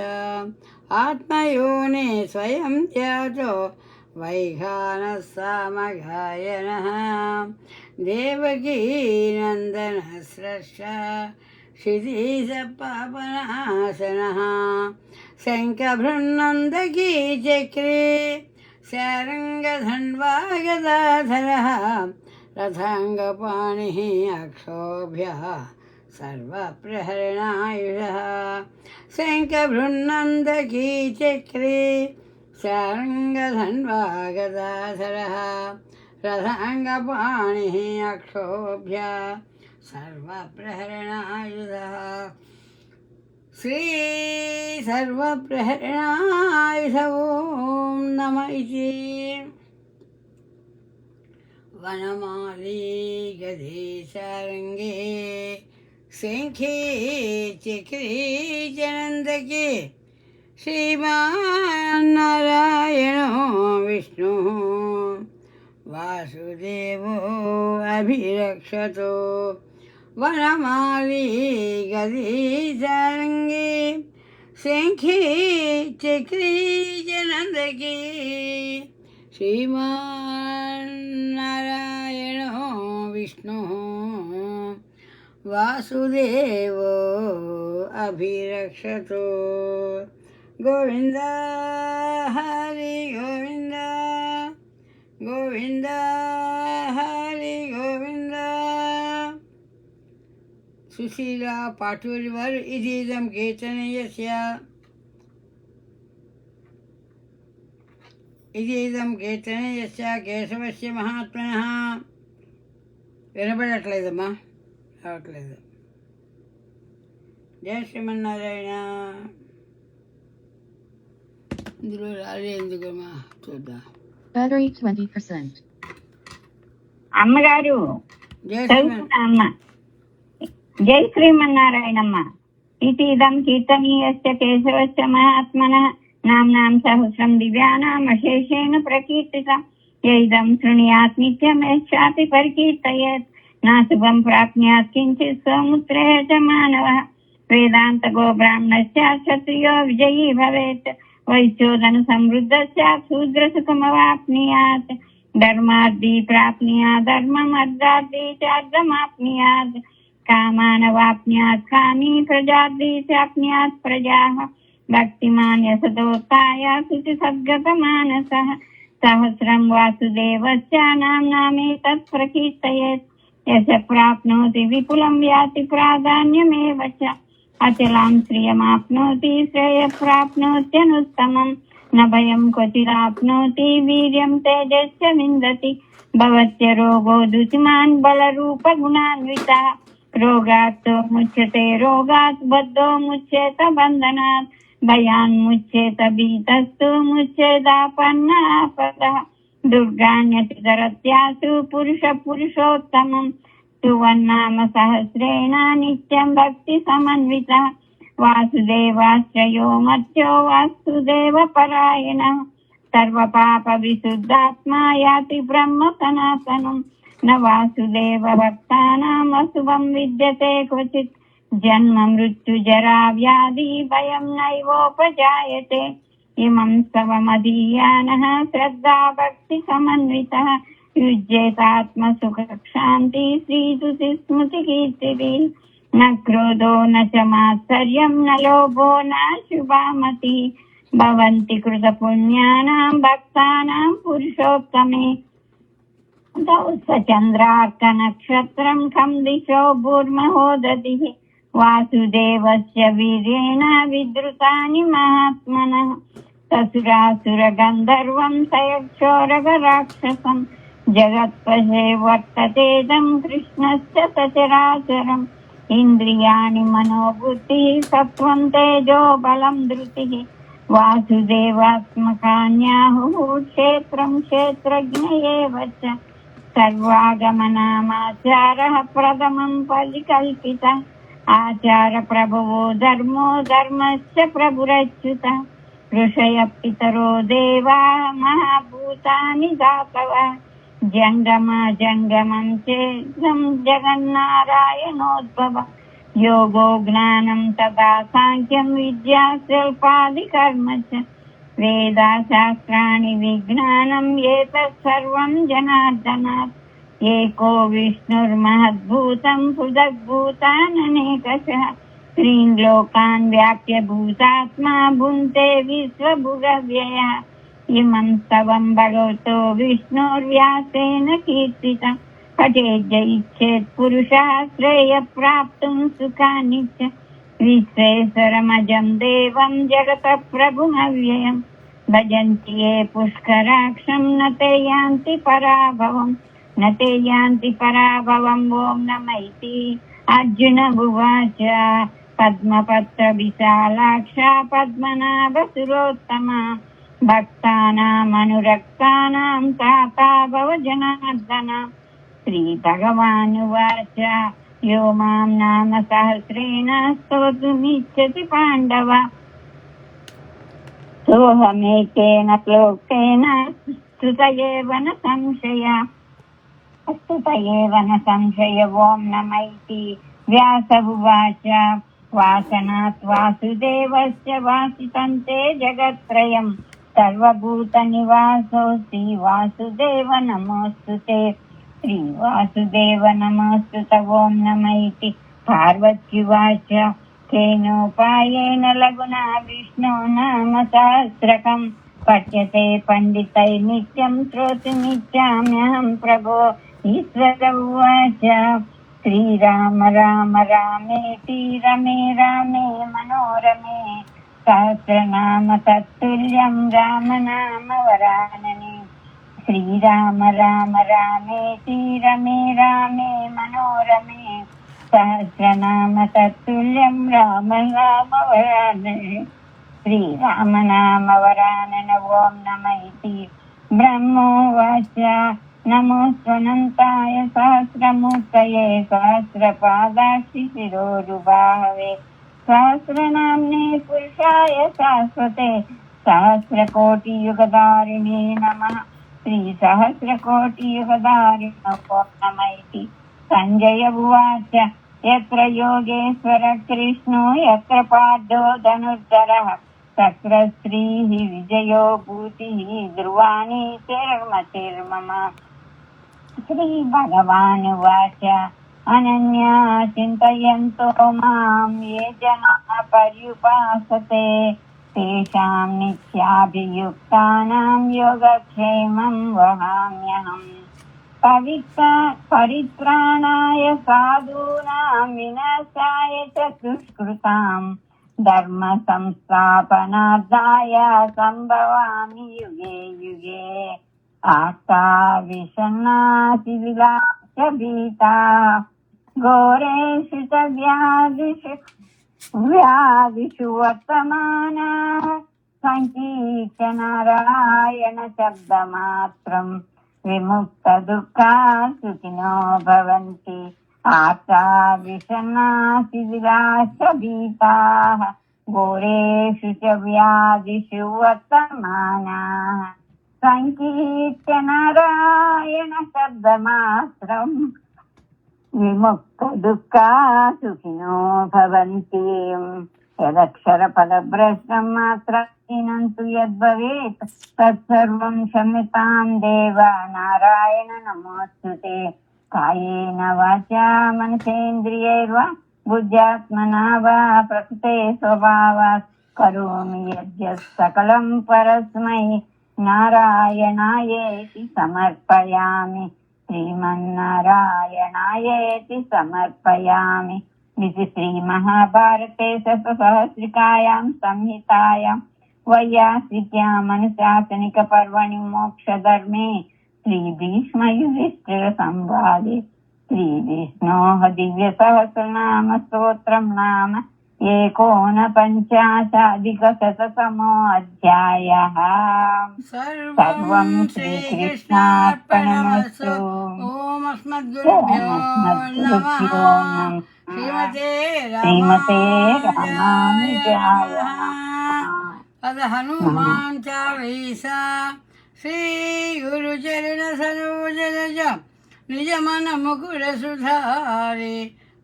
आत्मयोने स्वयं त्यातो वैखानः सामगायनः देवकीनन्दनः स्रष्टा क्षितिसपापनाशनः शङ्खभृन्नन्दकी चक्रे शारङ्गधन्वागदाधरः रथाङ्गपाणिः अक्षोभ्यः सर्वप्रहरणायुधः शङ्खभृन्नन्दकी चक्रे शारङ्गधन्वागदाधरः रथाङ्गपाणिः अक्षोभ्यः सर्वप्रहरणायुधः श्री सर्वप्रहरणायुध ॐ नमः इति वनमाली गदे सारङ्गे शङ्खे चक्रे जनन्दके श्रीमान्नारायणो विष्णुः वासुदेवो अभिरक्षतो वनमाली गदे सारङ्गे शङ्खे चक्रे जनन्दके श्रीमान्नारायणो विष्णुः वासुदेवो अभिरक्षतो गोविन्द हरि गोविन्द गोविन्द हरि गोविन्द सुशीला पाठुर्वर इदीदं कीर्तनयस्य केशवस्य महात्मनः వినపడట్లేదమ్మా, రావట్లేదు. జయ శ్రీమన్నారాయణ. ఇందులో రాలే ఎందుకమ్మా, చూద్దాం. Battery 20%. అమ్మగారు జయ చదువుతున్నా అమ్మ. జై శ్రీమన్నారాయణమ్మ. ఇదం కీర్తనీయస్య కేశవస్య మహాత్మనః నామ్నాం సహస్రం దివ్యానామశేషేణ ప్రకీర్తితం. యైదం శృణుయాత్ నిత్యం యశ్చాపి పరికీర్తయేత్ నాశుభం ప్రాప్నుయాత్ కించిత్ సౌముత్రే చ మానవః. వేదాంతగో బ్రాహ్మణస్య క్షత్రియో విజయీ భవేత్. వైశ్యోధన సమృద్ధస్య శూద్రసుఖమవాప్నుయాత్. ధర్మార్థి ప్రాప్నుయాత్ ధర్మం, అర్థార్థి చార్థమాప్నుయాత్. కామానవాప్నుయాత్ కామీ, ప్రజార్థి చాప్నుయాత్ ప్రజాః. భక్తిమాన్ యశతోత్థాయ శుచి సద్గత మానసః. సహస్రం వాసుదేవస్య నామ్నామేతత్ ప్రకీర్తయేత్. యశ ప్రాప్నోతి విపులం యాతి ప్రాధాన్యమేవ చ. అచలాం శ్రియమాప్నోతి శ్రేయ ప్రాప్నోత్యనుత్తమం. న భయం క్వచిదాప్నోతి వీర్యం తేజస్య విందతి. భవత్య రోగో దుతిమాన్ బలరూప గుణాన్వితః. రోగాత్తో ముచ్యతే రోగాత్ బద్ధో ముచ్యేత బంధనాత్. భయాన్ముచ్యేత భీతస్తు ముచ్యేదాపన్నాపదః. దుర్గాన్యతితరత్యాసు పురుష పురుషోత్తమం. సువన్నామ సహస్రేణ నిత్యం భక్తి సమన్వితః. వాసుదేవాశ్రయో మర్త్యో వాసుదేవ పరాయణః. సర్వపాప విశుద్ధాత్మా యాతి బ్రహ్మ సనాతనం. న వాసుదేవ భక్తానాం అశుభం విద్యతే క్వచిత్. జన్మ మృత్యు జరా వ్యాధి భయం నైవోపజాయతే. ఇమం స్తవమదీయానః శ్రద్ధా భక్తి సమన్వితః. యుజ్యేతాత్మ సుఖ శాంతి శ్రీతుతి స్మృతి కీర్తిభిః. న క్రోధో న చ మాత్సర్యం న లోభో న శుభామతి. భవంతి కృత పుణ్యానాం భక్తానాం పురుషోత్తమే. చంద్రార్క నక్షత్రం ఖం దిశో భూర్మహోదతిః. వాసుదేవస్య వీర్యేణ విద్రుతాని మహాత్మనః. ససురాసుర గంధర్వం సయక్షోరగ రాక్షసం. జగత్పశే వర్తతేదం కృష్ణస్య సచరాచరం. ఇంద్రియాణి మనోబుద్ధి సత్వం తేజో బలం ధృతిః. వాసుదేవాత్మకాన్యాహుః క్షేత్రం క్షేత్రజ్ఞ ఏవ చ. సర్వాగమనామాచారః ప్రథమం పరికల్పితః. ఆచార ప్రభువో ధర్మో ధర్మస్య ప్రభురచ్యుతః. ఋషయ పితరో దేవా మహాభూతాని ధాతవః. జంగమ జంగమం చేదం జగన్నారాయణోద్భవ. యోగో జ్ఞానం తదా సాంఖ్యం విద్యా శిల్పాది కర్మ చ. వేదా శాస్త్రాణి విజ్ఞానం ఏతత్ సర్వం జనార్దనాత్. ఏకో విష్ణుర్మహద్భూతం పృథగ్భూతాననేకశః. త్రీన్ లోకాన్ వ్యాప్య భూతాత్మా భుంతే విశ్వభుగవ్యయః. ఇమం స్తవం భగవతో విష్ణుర్వ్యాసేన కీర్తితం. పఠేద్య ఇచ్చేత్ పురుషः శ్రేయ ప్రాప్తుం సుఖాని చ. విశ్వేశ్వరమజం దేవం జగత ప్రభుమవ్యయం. భజంతి ఏ పుష్కరాక్షం నతే యాంతి పరాభవం. నతే యాంతి పరాభవం. ఓం నమైతి అర్జున ఉవాచ. పద్మపత్ర విశాలాక్ష పద్మనాభ సురోత్తమ. భక్తానామనురక్తానాం తాతా భవ జనార్దన. శ్రీ భగవానువాచ. యో మాం నామ సహస్రేణ స్తోతుమిచ్చతి పాండవ. సోహమేకేన శ్లోకేన స్తుతయేవ న సంశయ. స్తుతయేవ న సంశయ. ఓం నమైతి వ్యాస ఉవాచ. వాసనాత్ వాసుదేవస్య వాసితంతే జగత్రయం. సర్వభూత నివాసోऽస్తి వాసుదేవ నమోऽస్తుతే. శ్రీ వాసుదేవ నమోऽస్తుత. ఓం నమైతి పార్వత్యువాచ. కేనోపాయేన లఘునా విష్ణు నామ సహస్రకం. పఠ్యతే పండితై నిత్యం శ్రోతుమిచ్చామ్యహం ప్రభో. ఈశ్వర ఉవాచ. శ్రీరామ రామ రామేతి రమే రామే మనోరమే. సహస్రనామ తత్తుల్యం రామనామ వరాననే. శ్రీరామ రామ రామేతి రమే రామే మనోరమే సహస్రనామ తత్తుల్యం రామ రామ వరాననే శ్రీరామ నామ వరానన ఓం నమ ఇతి బ్రహ్మోవాచ నమోస్వనంతాయ సహస్రమూర్తయే సహస్రపాదాక్షి శిరోరుబాహవే సహస్రనామ్నే పురుషాయ శాశ్వతే సహస్రకోటియుగధారిణే నమః శ్రీ సహస్రకోటియుగధారిణ ఓం నమ ఇతి సంజయ ఉవాచ యత్ర యోగేశ్వర కృష్ణో యత్ర పార్థో ధనుర్ధరః తత్ర శ్రీః విజయో భూతిః ధ్రువాణి తిర్మతిర్మమ శ్రీ భగవానువాచ అనన్యా చింతయంతో మాం ఏ జనాః పర్యుపాసతే తేషాం నిత్యాభియుక్తానాం యోగక్షేమం వహామ్యహం పరిత్రాణాయ సాధూనాం వినాశాయ చ దుష్కృతాం ధర్మ సంస్థాపనార్థాయ సంభవామి యుగే యుగే ఆర్తా విషణ్ణాసి విలాస భీతా ఘోరేషు చ వ్యాధిషు వర్తమానా సంకీర్తనారాయణ శబ్దమాత్రం విముక్త దుఃఖా సుఖినో భవంతి ఆర్తా విషణ్ణాసి విలాస భీతాః ఘోరేషు చ వ్యాధిషు వర్తమానాః సంకీర్తనారాయణ శబ్దమాత్రం విముక్త దుఃఖా సుఖినో భవంతి యదక్షర పదభ్రష్టం మాత్రం యద్భవేత్ తత్సర్వం క్షమ్యతాం దేవ నారాయణ నమోస్తుతే కాయేన వాచా మనసేంద్రియైర్వా బుద్ధ్యాత్మనా వా ప్రకృతే స్వభావాత్ కరోమి యద్యత్ సకలం పరస్మై నారాయణాయేతి సమర్పయామి శ్రీమన్నారాయణాయేతి సమర్పయామి ఇది శ్రీ మహాభారతే సహస్రికాయాం సంహితాయాం వైయాసిక్యాం అనుశాసనిక పర్వణి మోక్షధర్మే శ్రీ భీష్మ యుధిష్ఠిర సంవాదే శ్రీ విష్ణోః దివ్య సహస్రనామ స్తోత్రం నామ ఏకోనపంచాశాధికశతమోऽధ్యాయः సర్వం శ్రీకృష్ణార్పణమస్తు. ఓం అస్మద్గురుభ్యో నమః. శ్రీమతే రామానుజాయ పద హనుమాన్ చాలీసా శ్రీ గురు చరణ సరోజ నిజ మన ముకుర సుధారి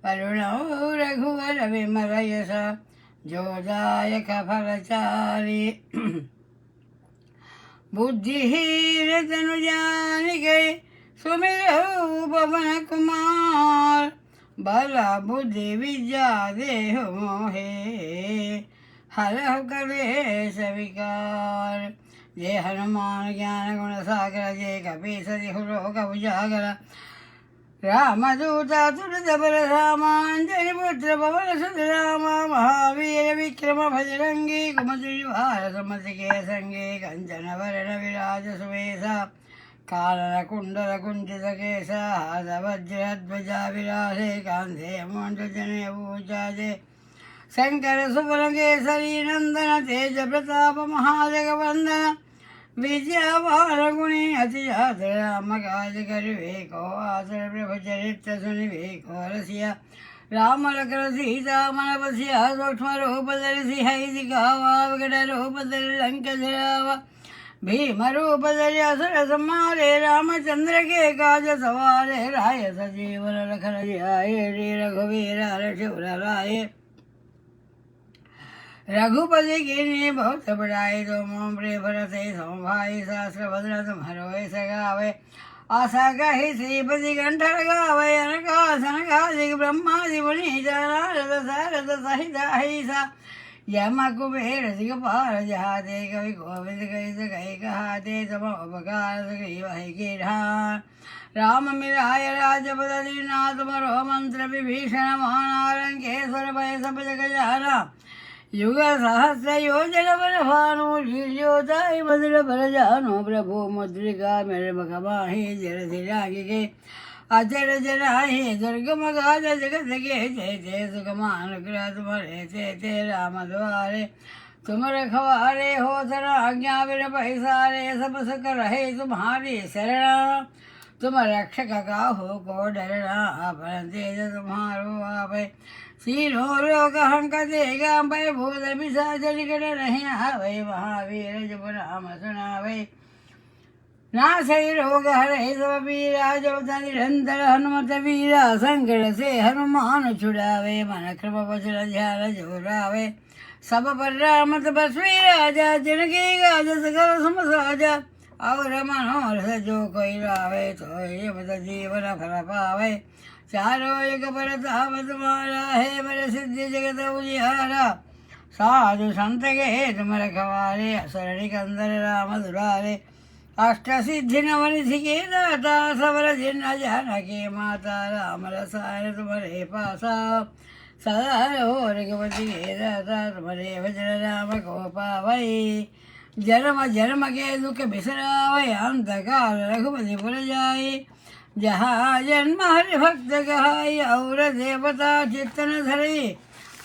కరుణౌ రఘువర విమలయస జోదాయక ఫలచారి बुद्धिहीन जानिके सुमिरौ पवन कुमार बल बुद्धि विद्या देहु मोहे हरहु कलेश विकार जय हनुमान ज्ञान गुण सागर जय कपीस लोक उजागर रामदूत तुलत बल रामांजलि पुत्र पवन सुत राम महावीर विक्रम भजरंगी कुमति विहार सुमति के संगे कंचन वरण विराज सुवेशा कानन कुंडल कुंचित केश हाथ वज्रध्वजा विराजे कांधे मोण्डजने भूषाजे शंकर सुवन केसरी नंदन तेज प्रताप महाजगवंदन विद्यावान गुणी अति जातर राम काज करिवे को आसर प्रभु चरित्र सुनिवे को रसिया राम लखन सीता मन बसिया सूक्ष्म रूप धरि सिंहई दिखावा विकट रूप धरि लंक जरावा भीम रूप धरि असुर संहारे रामचंद्र के काज सवारे राय सजीवन लखन जियाए श्री रघुवीर हर्षिवर लाए रघुपति कीन्ही बहुत बड़ाई तो मोम प्रिय भरते सोमभाई सहस्र भद्र तुम्हारो ऐसा गावे आशा कही श्रीपति कंठ लगावे अनकासन कादिक ब्रह्मादि मुनि नारद सारद सहित अहिसा यम कुबेर दिगपाल जहाते कवि गोविंद कही कहाते तम उपकार गई वही के राम मिलाय राजपद दीनाथ मरो मंत्र विभीषण महानारंकेश्वर भय सब जग जाना యుగ సహస్ర యోజన బలభాను లీల్యోతాయి మధుర బలజాను ప్రభు ముద్రికా మెరమఖమాహి జలధిరాగికే అచర జనాహి దుర్గమగాధ జగతకే జయ జయ సుఖమానుగ్రह तुम्हारे जय जय राम द्वारे तुम रखवारे हो सरा आज्ञा बिन पैसारे सब सुख रहे तुम्हारी शरणा तुम रक्षक का हो को डरना अपन तेज तुम्हारो आवे सीरो रोग हंक देगा पै भूत पिशाच निकट नहीं आवे महावीर जब नाम सुनावे नासै रोग हरे सब पीरा जपत निरंतर हनुमत वीरा संकट से हनुमान छुड़ावे मन कृप वचन ध्यान जोरावे सब पर राम तपस्वी राजा जिनकी गाज सकल समसाजा और मनोरथ जो कोई लावे तो ये बद जीवन फल पावे चारों युग पर ताप तुम्हारा है मेरे सिद्धि जगत उजियारा साधु संत के तुम रखवारे शरणि कंदर राम दुरारे अष्ट सिद्धि नवनिधि के दाता सबर जिन जानकी माता राम रसायन तुम्हारे पासा सदा रहो रघुपति के दाता तुम्हारे भजन राम को पावई जन्म जन्म के दुख बिसरावै अंत काल रघुपति पुर जाई जहाँ जन्म हरि भक्त कहाई और देवता चित्तन धरई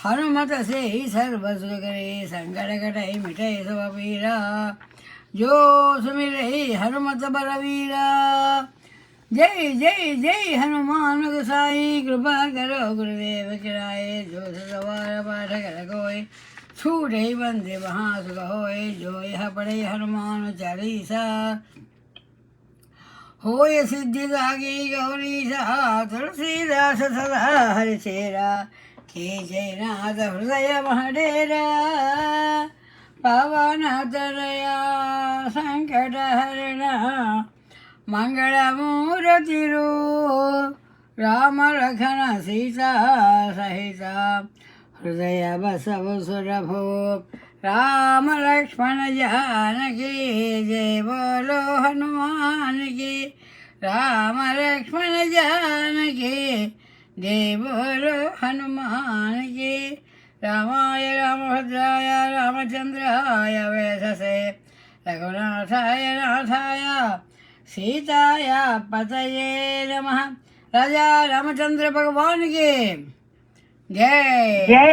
हनुमत से ही सर्व सुख करे संकट कटई मिटई सब पीरा जो सुमिरै हनुमत बलवीरा जय जय जय हनुमान गोसाई कृपा करो गुरुदेव किराए जो सवार पाठ कर कोई छूटे बंदे वहाँ सुख होए जो यह पढ़े हनुमान चालीसा होय सिद्धि दागी गौरीसा तुलसीदास सदा हरि चेरा के जयनाथ हृदय महडेरा पवन तनया संकट हरणा मंगलमूर्तिरू राम लखन सीता सहिता हृदय बसव सुरभो राम लक्ष्मण जानकी जय बोलो हनुमान की राम लक्ष्मण जानकी जय बोलो हनुमान की रामाय रामभद्राय रामचंद्राय वेधसे रघुनाथाय नाथाय सीताय पतये नमः। राजा रामचंद्र भगवान की जय जय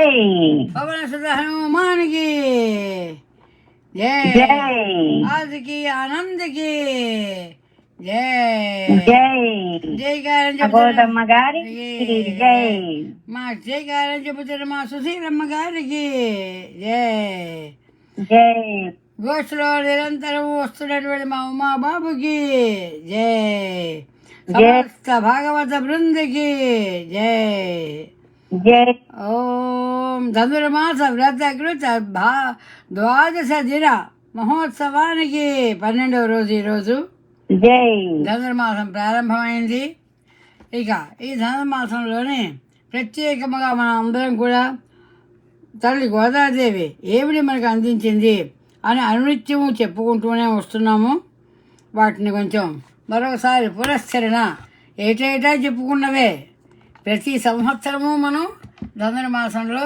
पवन सुत हनुमान की जय जय आज की आनंद की जय जय जय कारण అగోదమ్మ గారికి జై మా జయ कारण చెబుతున్న మా సుశీలమ్మ గారికి జయ జై గోష్ఠిలో నిరంతరం వస్తున్నటువంటి మా ఉమా బాబుకి జయ జై సమస్త భాగవత బృందకి జయ జై ఓం ధనుర్మాస వ్రత కృత ద్వాదశ దిన మహోత్సవానికి 12వ రోజు ఈరోజు జై ధనుర్మాసం ప్రారంభమైంది. ఇక ఈ ధనుర్మాసంలోనే ప్రత్యేకముగా మనం అందరం కూడా తల్లి గోదాదేవి ఏమిటి మనకు అందించింది అని అనునిత్యము చెప్పుకుంటూనే వస్తున్నాము. వాటిని కొంచెం మరొకసారి పురస్కరణ ఏటేటా చెప్పుకున్నవే. ప్రతి సంవత్సరము మనం ధనుర్మాసంలో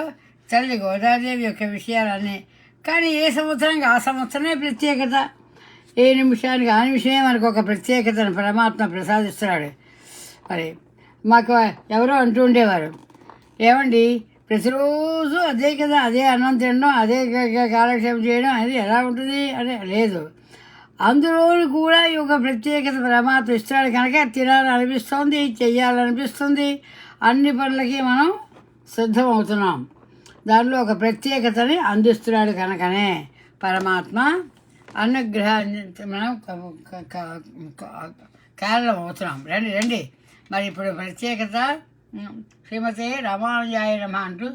తల్లి గోదాదేవి యొక్క విషయాలన్నీ, కానీ ఏ సంవత్సరానికి ఆ సంవత్సరమే ప్రత్యేకత. ఏ నిమిషానికి ఆ నిమిషమే మనకు ఒక ప్రత్యేకతను పరమాత్మ ప్రసాదిస్తున్నాడు. మరి మాకు ఎవరో అంటూ ఉండేవారు, ఏమండి ప్రతిరోజు అదే కదా, అదే అన్నం తినడం, అదే కాలక్షేపం చేయడం, అది ఎలా ఉంటుంది అని. లేదు, అందులో కూడా ఈ ఒక ప్రత్యేకత పరమాత్మ ఇస్తున్నాడు కనుక తినాలనిపిస్తుంది, చెయ్యాలనిపిస్తుంది, అన్ని పనులకి మనం సిద్ధమవుతున్నాం. దానిలో ఒక ప్రత్యేకతని అందిస్తున్నాడు కనుకనే పరమాత్మ అనుగ్రహాన్ని మనం కారణం అవుతున్నాం. రండి రండి. మరి ఇప్పుడు ప్రత్యేకత శ్రీమతే రామానుజాయ నమః అంటూ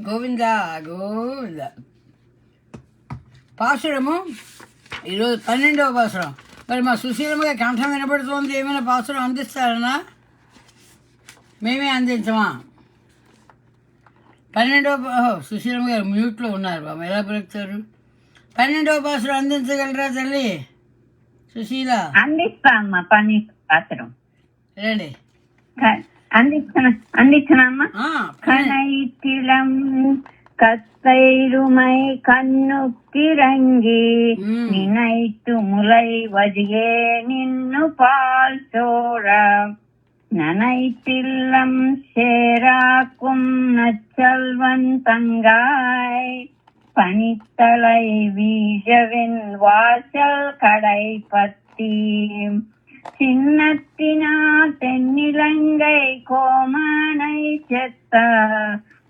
గోవింద గోవింద. పాసురము ఈరోజు 12వ పాసురం. మరి మా సుశీలమ్మగా కంఠం వినబడుతోంది, ఏమైనా పాసురం అందిస్తారన్నా? మేమే అందించమా? 12వ సుశీలమ్మ గారు మ్యూట్లో ఉన్నారు బాబు, ఎలా బ్రతుకుతారు? 12వ పాసురం అందించగలరా తల్లి సుశీల? అందిస్తామ్మా 12వ పాసురం. రండి. అందించనమ్మా. ఆ, కనైతిలం కత్తైరుమై కన్నుక్కిరంగి మ్మ్. నినైతు ములై వదిగే నిన్ను పాల్చోర நனைத்தில்லம் சேராக்கும் நச்சல்வன் தங்காய் பனித்தலை வீழவின் வாசல் கடை பத்தி சின்னத்தினா தென்னிலங்கை கோமானை செத்த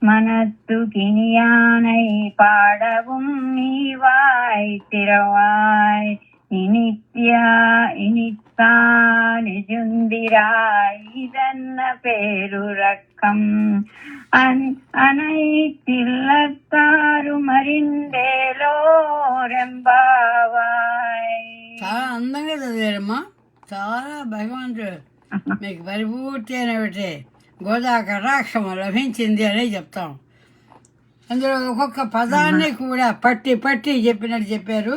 மனத்து கிணியானை பாடவும் நீவாய் திறவாய் இனித்யா இனித்தா நிஜுந்திராய் இதன்ன பேரு ரக்கம் అనైతిల్లతారు మరిండేలో రెంబావాయ్. చాలా అందంగా చదివారమ్మా. చాలా భగవంతుడు మీకు పరిపూర్తి అయినటువంటి గోదా కటాక్షము లభించింది అని చెప్తాం. అందులో ఒక్కొక్క పదాన్ని కూడా పట్టి పట్టి చెప్పినట్టు చెప్పారు.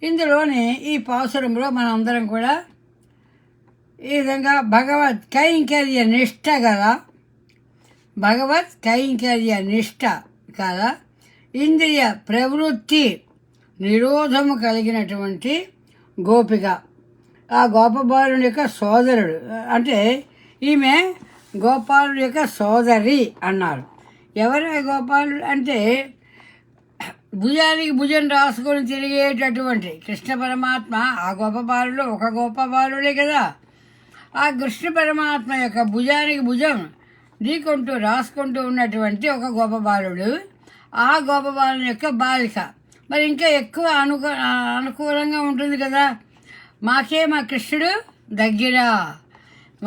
ఇందులోని ఈ పాసురంలో మనం అందరం కూడా ఈ విధంగా భగవత్ కైంకర్య నిష్ట కదా, భగవత్ కైంకర్య నిష్ట కదా, ఇంద్రియ ప్రవృత్తి నిరోధము కలిగినటువంటి గోపిక, ఆ గోపబాలుని యొక్క సోదరుడు, అంటే ఈమె గోపాలుడి యొక్క సోదరి అన్నారు. ఎవరు గోపాలుడు అంటే భుజానికి భుజం రాసుకొని తిరిగేటటువంటి కృష్ణ పరమాత్మ. ఆ గోపబాలుడు ఒక గోపబాలుడే కదా. ఆ కృష్ణ పరమాత్మ యొక్క భుజానికి భుజం ఢీకొంటూ రాసుకుంటూ ఉన్నటువంటి ఒక గోపబాలుడు, ఆ గోపబాలుని యొక్క బాలిక. మరి ఇంకా ఎక్కువ అనుకూలంగా ఉంటుంది కదా. మాకే మా కృష్ణుడు దగ్గర,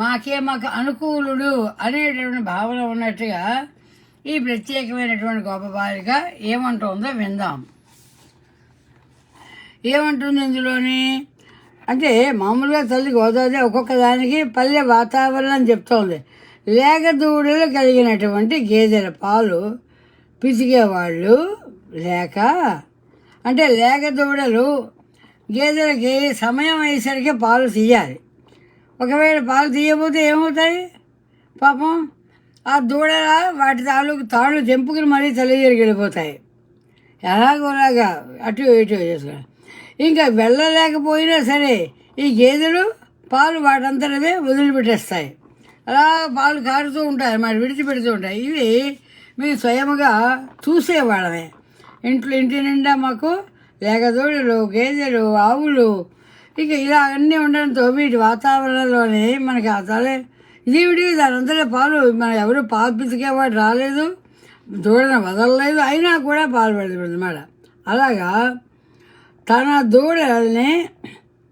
మాకే మాకు అనుకూలుడు అనేటటువంటి భావన ఉన్నట్టుగా ఈ ప్రత్యేకమైనటువంటి గోపబాలిక ఏమంటుందో విందాం. ఏమంటుంది ఇందులోని అంటే మామూలుగా తల్లి గోదావరి ఒక్కొక్క దానికి పల్లె వాతావరణం చెప్తోంది. లేగదూడలు కలిగినటువంటి గేదెల పాలు పిసిగేవాళ్ళు లేక, అంటే లేగదూడలు గేదెలకి సమయం అయ్యేసరికి పాలు తీయాలి. ఒకవేళ పాలు తీయకపోతే ఏమవుతాయి పాపం, ఆ దూడల వాటి తాళ్ళు తెంపుకుని మరీ తల్లి దగ్గరికి వెళ్ళిపోతాయి. ఎలాగోలాగా అటు ఇటు చేసుకుని ఇంకా వెళ్ళలేకపోయినా సరే ఈ గేదెలు పాలు వాటంతటవే వదిలిపెట్టేస్తాయి. అలా పాలు కారుతూ ఉంటాయి, మరి విడిచిపెడుతూ ఉంటాయి. ఇవి మేము స్వయముగా చూసేవాళ్ళమే. ఇంటి నిండా మాకు లేగదూడలు, గేదెలు, ఆవులు, ఇక ఇలా అన్నీ ఉండడంతో వీటి వాతావరణంలోనే మనకి ఆ తలే ఇది దానంతలో పాలు మన ఎవరు పాలు పితికేవాడు రాలేదు, దూడను వదలలేదు, అయినా కూడా పాలు పెడుతుంది అన్నమాట. అలాగా తన దూడల్ని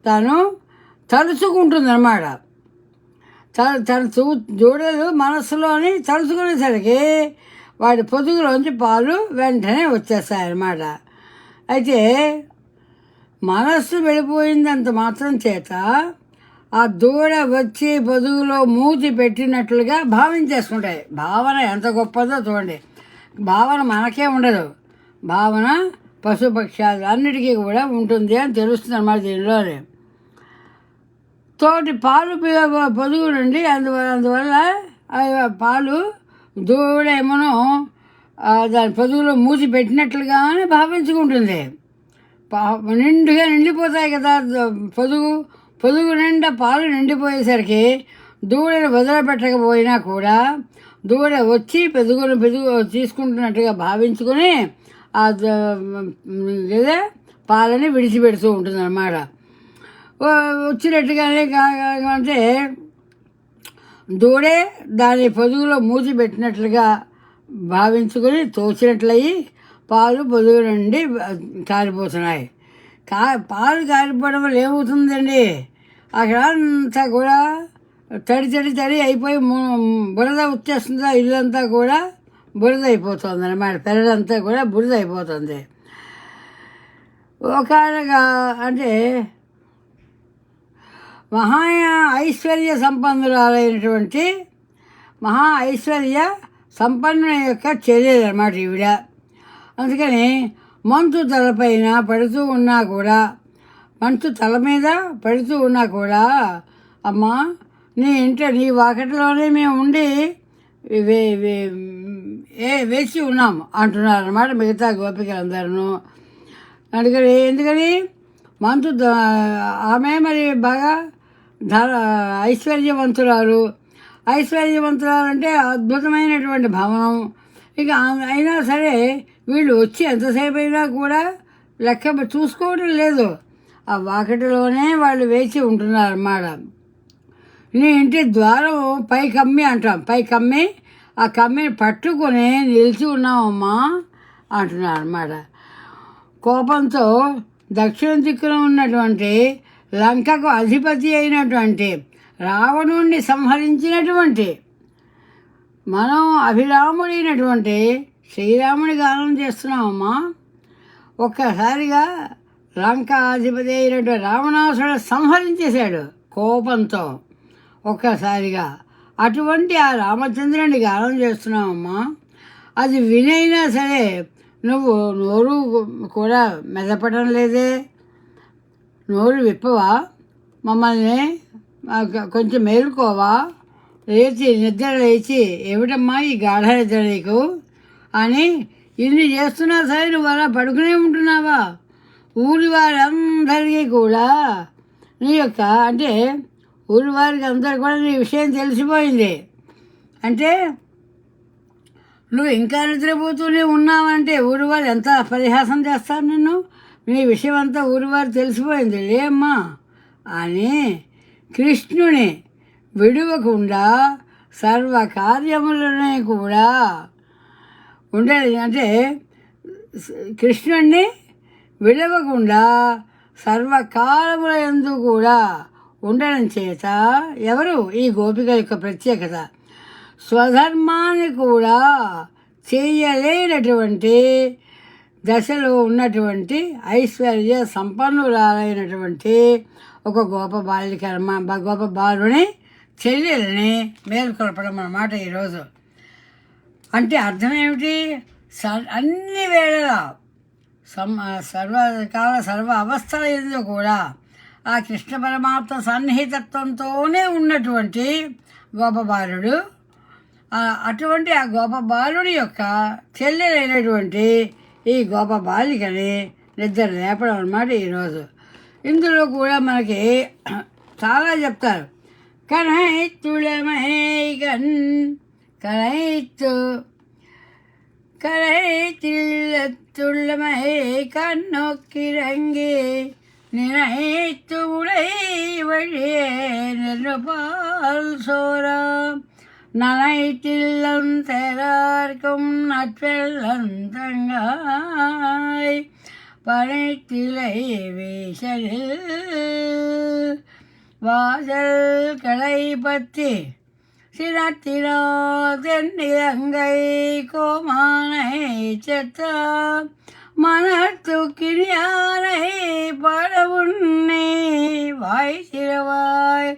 తను తలుచుకుంటుంది అన్నమాట. తన దూడలు మనస్సులోని తలుచుకునేసరికి వాడి పొదుగులోంచి పాలు వెంటనే వచ్చేస్తాయన్నమాట. అయితే మనస్సు వెళ్ళిపోయిందంత మాత్రం చేత ఆ దూడ వచ్చి పొదుగులో మూతి పెట్టినట్లుగా భావించేసుకుంటాయి. భావన ఎంత గొప్పదో చూడండి. భావన మనకే ఉండదు, భావన పశుపక్షాలు అన్నిటికీ కూడా ఉంటుంది అని తెలుస్తుంది అన్నమాట. దీనిలోనే తోటి పాలు పొదుగు నుండి అందువల్ల పాలు దూడ ఏమనో దాని పొదుగులో మూతి పెట్టినట్లుగానే భావించుకుంటుంది. నిండుగా నిండిపోతాయి కదా పొదుగు నిండా పాలు నిండిపోయేసరికి దూడను వదిలిపెట్టకపోయినా కూడా దూడ వచ్చి పెదుగు తీసుకుంటున్నట్టుగా భావించుకొని ఆ పాలని విడిచిపెడుతూ ఉంటుంది అన్నమాట. వచ్చినట్టుగానే అంటే దూడే దాని పొదుగులో మూసి పెట్టినట్లుగా భావించుకొని తోచినట్లయి పాలు పొదుగు నుండి కారిపోతున్నాయి. పాలు కారిపోవడం వల్ల ఏమవుతుందండి, అక్కడ అంతా కూడా తడి అయిపోయి బురద వచ్చేస్తుందా, ఇల్లంతా కూడా బురద అయిపోతుంది అన్నమాట. పెరడంతా కూడా బురద అయిపోతుంది. ఒకనగా అంటే మహా ఐశ్వర్య సంపన్నురాలైనటువంటి మహా ఐశ్వర్య సంపన్నుల యొక్క చెల్లెలు అన్నమాట ఈవిడ. అందుకని మంచు తలపైన పడుతూ ఉన్నా కూడా, మంచు తల మీద పడుతూ ఉన్నా కూడా, అమ్మా నీ నీ వాకిటిలోనే మేము ఉండి వేసి ఉన్నాము అంటున్నారు అన్నమాట మిగతా గోపికలందరూ. అందుకని ఎందుకని ఆమె మరి బాగా ఐశ్వర్యవంతురాలు అంటే అద్భుతమైనటువంటి భవనం. ఇక అయినా సరే వీళ్ళు వచ్చి ఎంతసేపు అయినా కూడా లెక్క చూసుకోవడం లేదు. ఆ వాకిటిలోనే వాళ్ళు వేచి ఉంటున్నారు అన్నమాట. నీ ఇంటి ద్వారం పై కమ్మి అంటాం, పై కమ్మి ఆ కమ్మిని పట్టుకొని నిలిచి ఉన్నామమ్మా అంటున్నారు అన్నమాట. కోపంతో దక్షిణ దిక్కున ఉన్నటువంటి లంకకు అధిపతి అయినటువంటి రావణుణ్ణి సంహరించినటువంటి మనం అభిరాముడైనటువంటి శ్రీరాముడి గానం చేస్తున్నామమ్మా. ఒక్కసారిగా లంకాధిపతి అయినటువంటి రావణాసురుడు సంహరించేశాడు కోపంతో ఒక్కసారిగా. అటువంటి ఆ రామచంద్రుని గానం చేస్తున్నావమ్మా. అది వినైనా సరే నువ్వు నోరు కూడా మెదపడం లేదే, నోరు విప్పవా, మమ్మల్ని కొంచెం మేలుకోవా, నిద్ర లేచి ఏమిటమ్మా ఈ గాఢ నిద్ర నీకు అని ఇన్ని చేస్తున్నా సరే నువ్వు అలా పడుకునే ఉంటున్నావా? ఊరి వారందరికీ కూడా నీ యొక్క అంటే ఊరి వారికి అందరు కూడా నీ విషయం తెలిసిపోయింది. అంటే నువ్వు ఇంకా నిద్రపోతూనే ఉన్నావంటే ఊరి వారు ఎంత పరిహాసం చేస్తారు నిన్ను. నీ విషయం అంతా ఊరి వారు తెలిసిపోయింది లేమ్మా అని కృష్ణుని విడువకుండా సర్వకార్యములనే కూడా ఉండేది. అంటే కృష్ణుణ్ణి విడవకుండా సర్వకాలముల యందు కూడా ఉండడం చేత ఎవరు ఈ గోపిక యొక్క ప్రత్యేకత. స్వధర్మాన్ని కూడా చేయలేనటువంటి దశలో ఉన్నటువంటి ఐశ్వర్య సంపన్నురాలైనటువంటి ఒక గోప బాలుని చెల్లెల్ని మేల్కొల్పడం అన్నమాట ఈరోజు. అంటే అర్థం ఏమిటి? అన్ని వేళలా సర్వకాల సర్వ అవస్థల ఎందు కూడా ఆ కృష్ణ పరమాత్మ సన్నిహితత్వంతోనే ఉన్నటువంటి గోపబాలుడు. అటువంటి ఆ గోపబాలుడి యొక్క చెల్లెలైనటువంటి ఈ గోపబాలికని నిద్ర లేపడం అన్నమాట ఈరోజు. ఇందులో కూడా మనకి చాలా చెప్తారు. కనైతుళమహేగన్ கரைத்துள்ளமஹே கண்ணொக்கிறங்கே நினைத்து உடை வழியே நின்றுபால் சோராம் நனைத்தில்லம் தெரார்க்கும் நட்பெல்லந்தங்காய் பனைத்திலை வீசலில் வாசல் களை பற்றி சினத்தினோ தென்னிலங்கை கோமானை செத்த மனத்துக்கின் யானை படவுண்ணே வாய் சிறவாய்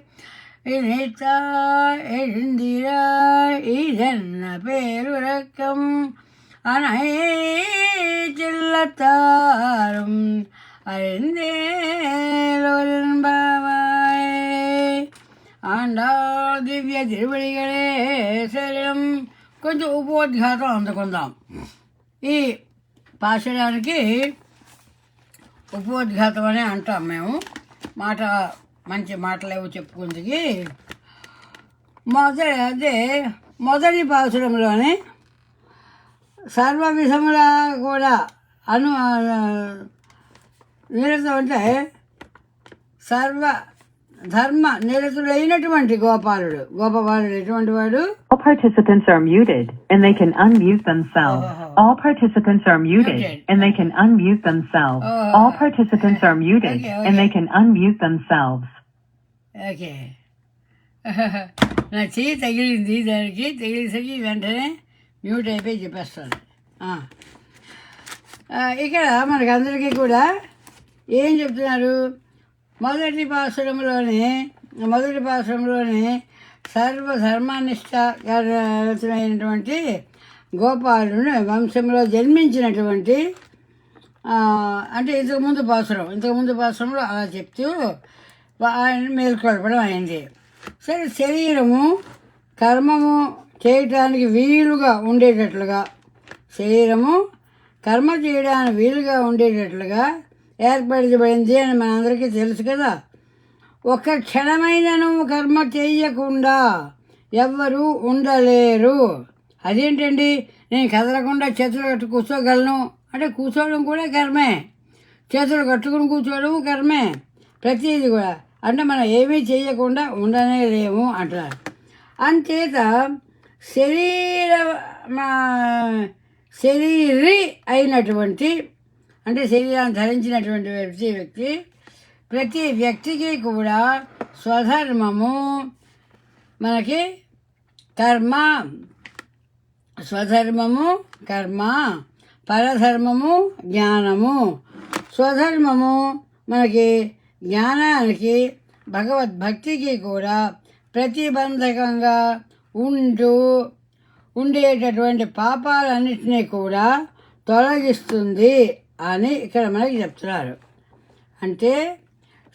இணைத்தாய் எழுந்திராய் இதென்ன பேருறக்கம் அனை சில்லத்தாரும் அறிந்தேலொரும்பாவாய். ఆండాళ్ దివ్య తిరువడిగలే శరీరం. కొంచెం ఉపోద్ఘాతం అందుకుందాం. ఈ పాశురానికి ఉపోద్ఘాతం అని అంటాం మేము. మంచి మాటలేవో చెప్పుకుందికి మొదటి పాశురంలోనే సర్వ విధములా కూడా నిరతం అంటే సర్వ ధర్మ నిరతుడైనటువంటి గోపబాలుడు ఎటువంటి వాడు? All participants are muted and they can unmute themselves. All participants are muted and they can unmute themselves. All participants are muted and they can unmute themselves. Okay. నా చెయ్యి తగిలింది, దానికి తగిలేసరికి వెంటనే మ్యూట్ అయిపోయి చెప్పేస్తాను. ఇక్కడ మనకి అందరికీ కూడా ఏం చెప్తున్నారు? మొదటి పాశురంలోనే సర్వధర్మానిష్టమైనటువంటి గోపాలుని వంశంలో జన్మించినటువంటి అంటే ఇంతకుముందు పాశురంలో అలా చెప్తూ ఆయన మేల్కొల్పడం అయింది. సరే, శరీరము కర్మము చేయటానికి వీలుగా ఉండేటట్లుగా, శరీరము కర్మ చేయడానికి వీలుగా ఉండేటట్లుగా ఏర్పరచబడింది అని మనందరికీ తెలుసు కదా. ఒక్క క్షణమైనను కర్మ చేయకుండా ఎవ్వరూ ఉండలేరు. అదేంటండి, నేను కదలకుండా చేతులు కట్టు కూర్చోగలను అంటే కూర్చోవడం కూడా కర్మే, చేతులు కట్టుకుని కూర్చోవడం కర్మే, ప్రతిదీ కూడా. అంటే మనం ఏమీ చేయకుండా ఉండనే లేము అంటున్నారు. అంచేత శరీరి అయినటువంటి అంటే శరీరాన్ని ధరించినటువంటి ప్రతి వ్యక్తికి కూడా స్వధర్మము మనకి కర్మ, స్వధర్మము కర్మ, పరధర్మము జ్ఞానము. స్వధర్మము మనకి జ్ఞానానికి, భగవద్భక్తికి కూడా ప్రతిబంధకంగా ఉండేటటువంటి పాపాలన్నింటినీ కూడా తొలగిస్తుంది అని ఇక్కడ మనకి చెప్తున్నారు. అంటే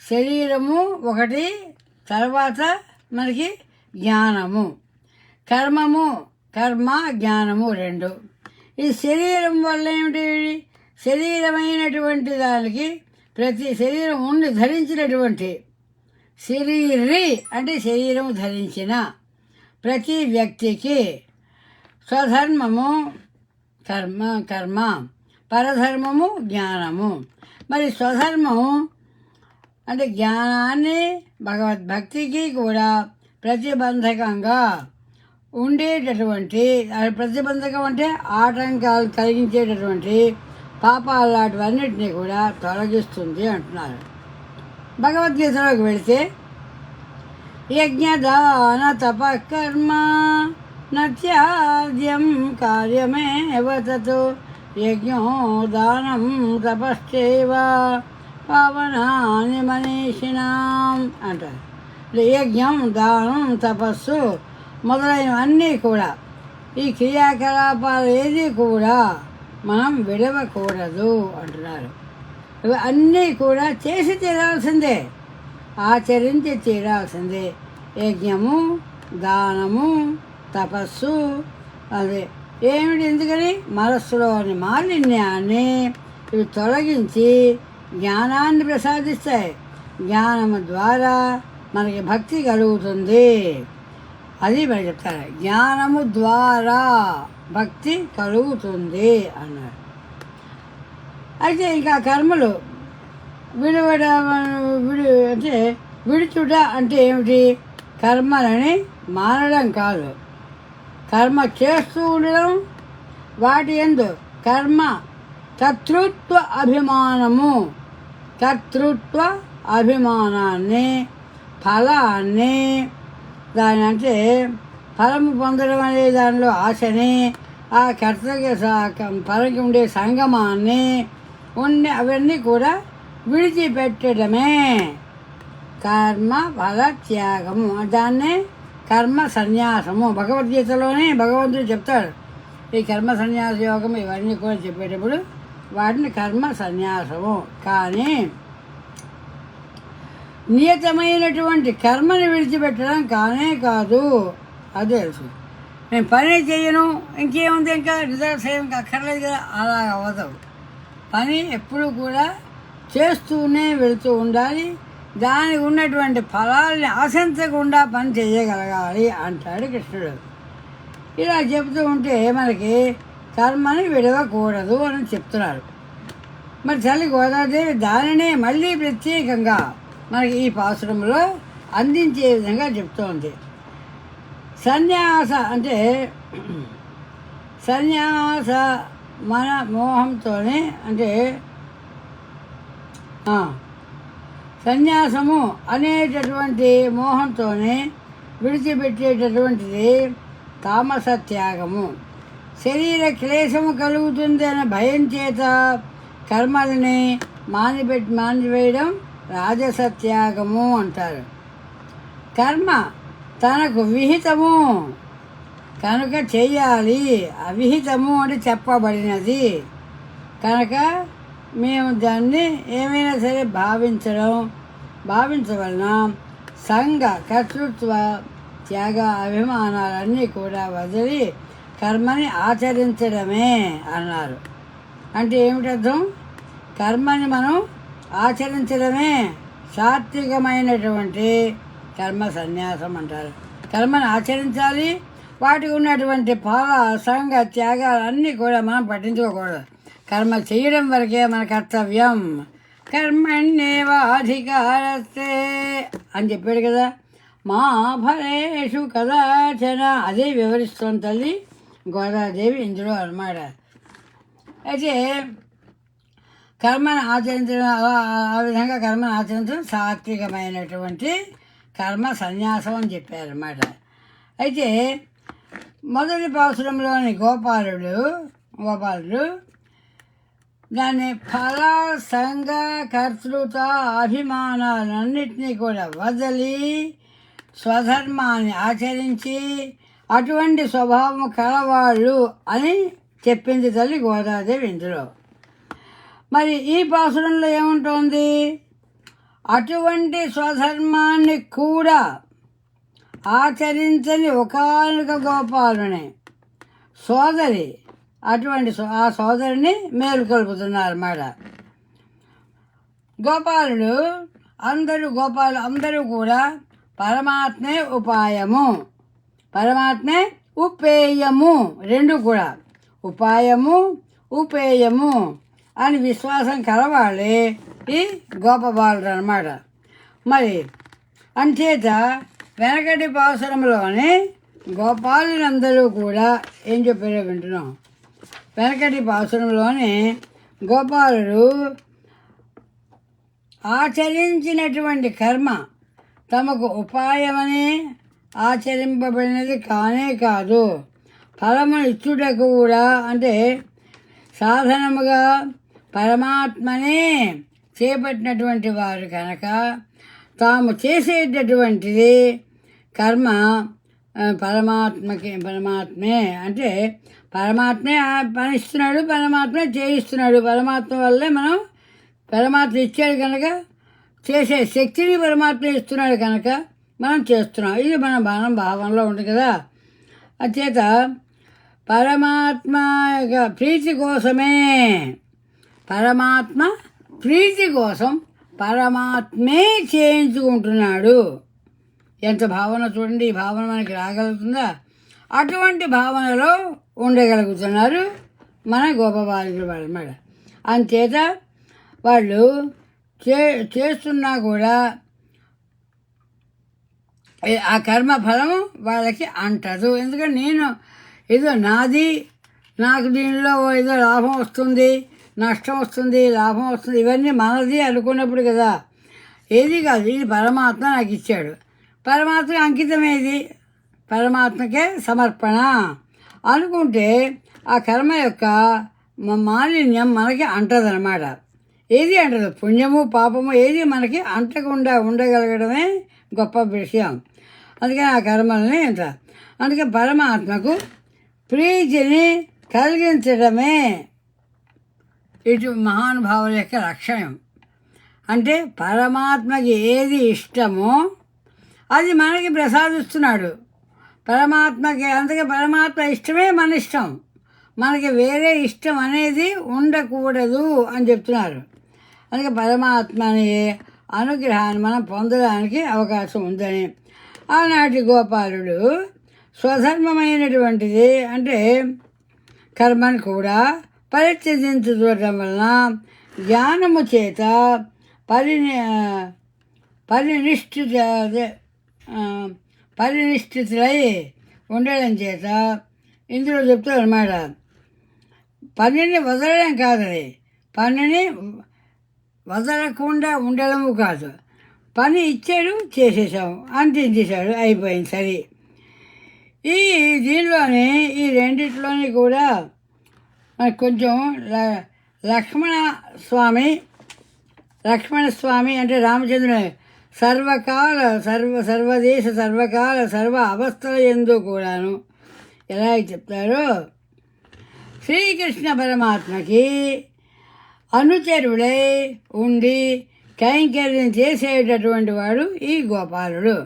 శరీరము ఒకటి, తర్వాత మనకి జ్ఞానము, కర్మ జ్ఞానము రెండు. ఈ శరీరం వల్ల ఏమిటి, శరీరమైనటువంటి దానికి శరీరం ఉండి ధరించినటువంటి శరీరి అంటే శరీరము ధరించిన ప్రతి వ్యక్తికి స్వధర్మము కర్మ, పరధర్మము జ్ఞానము. మరి స్వధర్మము అంటే జ్ఞానాన్ని, భగవద్భక్తికి కూడా ప్రతిబంధకంగా ఉండేటటువంటి, ప్రతిబంధకం అంటే ఆటంకాలు కలిగించేటటువంటి పాపాలు లాంటివన్నిటినీ కూడా తొలగిస్తుంది అంటున్నారు. భగవద్గీతలోకి వెళితే యజ్ఞదాన తపకర్మ నత్యాద్యం కార్యమేవ తత్ యజ్ఞో దానం తపశ్చైవ పావనాని మనీషిణాం అంటారు. యజ్ఞం, దానం, తపస్సు మొదలైనవన్నీ కూడా, ఈ క్రియాకలాపాలు ఏది కూడా మనం విడవకూడదు అంటున్నారు. ఇవి అన్నీ కూడా చేసి తీరాల్సిందే, ఆచరించి తీరాల్సిందే. యజ్ఞము, దానము, తపస్సు, అదే ఏమిటి, ఎందుకని మనస్సులోని మాలిన్యాన్ని ఇవి తొలగించి జ్ఞానాన్ని ప్రసాదిస్తాయి. జ్ఞానము ద్వారా మనకి భక్తి కలుగుతుంది. అది మరి చెప్తారు, జ్ఞానము ద్వారా భక్తి కలుగుతుంది అన్నారు. అయితే ఇంకా కర్మలు అంటే విడుచుట అంటే ఏమిటి, కర్మలని మానడం కాదు, కర్మ చేస్తూ ఉండడం, వాటి యందు కర్మ కర్తృత్వ అభిమానాన్ని, ఫలాన్ని, దాని అంటే ఫలము పొందడం అనే దానిలో ఆశని, ఆ కర్తకి ఫలకి ఉండే సంగమాన్ని అవన్నీ కూడా విడిచిపెట్టడమే కర్మ ఫల త్యాగము. దాన్నే కర్మ సన్యాసము. భగవద్గీతలోనే భగవంతుడు చెప్తాడు, ఈ కర్మ సన్యాస యోగం ఇవన్నీ కూడా చెప్పేటప్పుడు వాటిని కర్మ సన్యాసము. కానీ నియతమైనటువంటి కర్మని విడిచిపెట్టడం కానే కాదు. అది తెలుసు. నేను పని చేయను, ఇంకేముంది, ఇంకా రిజల్ట్స్ ఏం అక్కర్లేదు కదా, అలా అవ్వదు. పని ఎప్పుడు కూడా చేస్తూనే వెళుతూ ఉండాలి. దానికి ఉన్నటువంటి ఫలాల్ని ఆశించకుండా పని చేయగలగాలి అంటాడు కృష్ణుడు. ఇలా చెబుతూ ఉంటే మనకి కర్మని విడవకూడదు అని చెప్తున్నారు. మరి తల్లి గోదాదేవి దానినే మళ్ళీ ప్రత్యేకంగా మనకి ఈ పాసురంలో అందించే విధంగా చెప్తోంది. సన్యాస అంటే సన్యాస మన మోహంతోనే, అంటే సన్యాసము అనేటటువంటి మోహంతోనే విడిచిపెట్టేటటువంటిది తామస త్యాగము. శరీర క్లేశము కలుగుతుంది అనే భయం చేత కర్మలని మానివేయడం రాజస త్యాగము అంటారు. కర్మ తనకు విహితము కనుక చెయ్యాలి, అవిహితము అని చెప్పబడినది కనుక మేము దాన్ని ఏమైనా సరే భావించవలన సంఘ కర్తృత్వ త్యాగ అభిమానాలన్నీ కూడా వదిలి కర్మని ఆచరించడమే అన్నారు. అంటే ఏమిటి అర్థం? కర్మని మనం ఆచరించడమే సాత్వికమైనటువంటి కర్మ సన్యాసం అంటారు. కర్మను ఆచరించాలి, వాటికి ఉన్నటువంటి ఫల సంఘ త్యాగాలన్నీ కూడా మనం పట్టించుకోకూడదు. కర్మ చేయడం వరకే మన కర్తవ్యం. కర్మణ్యేవాధికారస్తే అని చెప్పాడు కదా. మా ఫలేషు కదాచన అదే వివరిస్తోంది తల్లి గోదాదేవి ఇందులో అన్నమాట. అయితే కర్మను ఆచరించడం ఆ విధంగా కర్మను ఆచరించడం సాత్వికమైనటువంటి కర్మ సన్యాసం అని చెప్పారన్నమాట. అయితే మొదటి పాసురంలోని గోపాలుడు దాన్ని ఫల సంఘ కర్తృత అభిమానాలన్నింటినీ కూడా వదిలి స్వధర్మాన్ని ఆచరించి అటువంటి స్వభావం కలవాళ్ళు అని చెప్పింది తల్లి గోదాదేవి ఇందులో. మరి ఈ పాసురంలో ఏముంటుంది? అటువంటి స్వధర్మాన్ని కూడా ఆచరించని ఒకానొక గోపాలుని సోదరి అటువంటి ఆ సోదరిని మేలుకొల్పుతున్నారన్నమాట. అందరూ కూడా పరమాత్మే ఉపాయము, పరమాత్మే ఉపేయము, రెండు కూడా ఉపాయము ఉపేయము అని విశ్వాసం కలవాళ్ళే ఈ గోపబాలుడు అన్నమాట. మరి అంచేత వెనకటి పాసురంలోనే గోపాలులందరూ కూడా ఏం చెప్పారో వింటున్నాం. వెనకటి పాసురంలోనే గోపాలుడు ఆచరించినటువంటి కర్మ తమకు ఉపాయమని ఆచరింపబడినది కానే కాదు, ఫలమును ఇచ్చుటకు కూడా అంటే సాధనముగా పరమాత్మనే చేపట్టినటువంటి వారు కనుక తాము చేసేటటువంటిది కర్మ పరమాత్మే అంటే పరమాత్మే పనిస్తున్నాడు, పరమాత్మే చేయిస్తున్నాడు. పరమాత్మ వల్లే మనం పరమాత్మ ఇచ్చాడు కనుక చేసే శక్తిని పరమాత్మ ఇస్తున్నాడు కనుక మనం చేస్తున్నాం. ఇది మన భావంలో ఉంటుంది కదా. అంచేత పరమాత్మ ప్రీతి కోసమే, పరమాత్మ ప్రీతి కోసం పరమాత్మే చేయించుకుంటున్నాడు. ఎంత భావన చూడండి, ఈ భావన మనకి రాగలుగుతుందా? అటువంటి భావనలో ఉండగలుగుతున్నారు మన గోపబాలుడు వాళ్ళు అన్నమాట. అంచేత వాళ్ళు చేస్తున్నా కూడా ఆ కర్మ ఫలము వాళ్ళకి అంటదు. ఎందుకంటే నేను ఏదో నాది, నాకు దీనిలో ఏదో లాభం వస్తుంది, నష్టం వస్తుంది, లాభం వస్తుంది, ఇవన్నీ మనది అనుకున్నప్పుడు కదా. ఏది కాదు, ఇది పరమాత్మ నాకు ఇచ్చాడు, పరమాత్మకి అంకితమేది, పరమాత్మకే సమర్పణ అనుకుంటే ఆ కర్మ యొక్క మాలిన్యం మనకి అంటదనమాట. ఏది అంటదు, పుణ్యము పాపము ఏది మనకి అంటకుండా ఉండగలగడమే గొప్ప విషయం. అందుకని ఆ కర్మల్ని అందుకే పరమాత్మకు ప్రీతిని కలిగించడమే ఇటు మహానుభావుల యొక్క లక్షణం. అంటే పరమాత్మకి ఏది ఇష్టమో అది మనకి ప్రసాదిస్తున్నాడు. పరమాత్మకి అందుకే పరమాత్మ ఇష్టమే మన ఇష్టం, మనకి వేరే ఇష్టం అనేది ఉండకూడదు అని చెప్తున్నారు. అందుకే పరమాత్మని అనుగ్రహాన్ని మనం పొందడానికి అవకాశం ఉందని ఆనాటి గోపాలుడు స్వధర్మమైనటువంటిది అంటే కర్మను కూడా పరిత్యజించడం వలన జ్ఞానము చేత పరినిష్ఠితులై ఉండడం చేత ఇందులో చెప్తారు అన్నమాట. పనిని వదలడం కాదని, పనిని వదలకుండా ఉండడము కాదు. పని ఇచ్చాడు, చేసేసాము, అందించేశాడు, అయిపోయింది సరే. దీనిలోని ఈ రెండిట్లోని కూడా మనకు కొంచెం లక్ష్మణస్వామి అంటే రామచంద్రుని సర్వదేశ సర్వకాల సర్వ అవస్థల యందు కూడాను ఎలా చెప్తారో శ్రీకృష్ణ పరమాత్మకి అనుచరుడై ఉండి కైంకర్యం చేసేటటువంటి వాడు ఈ గోపాలుడు.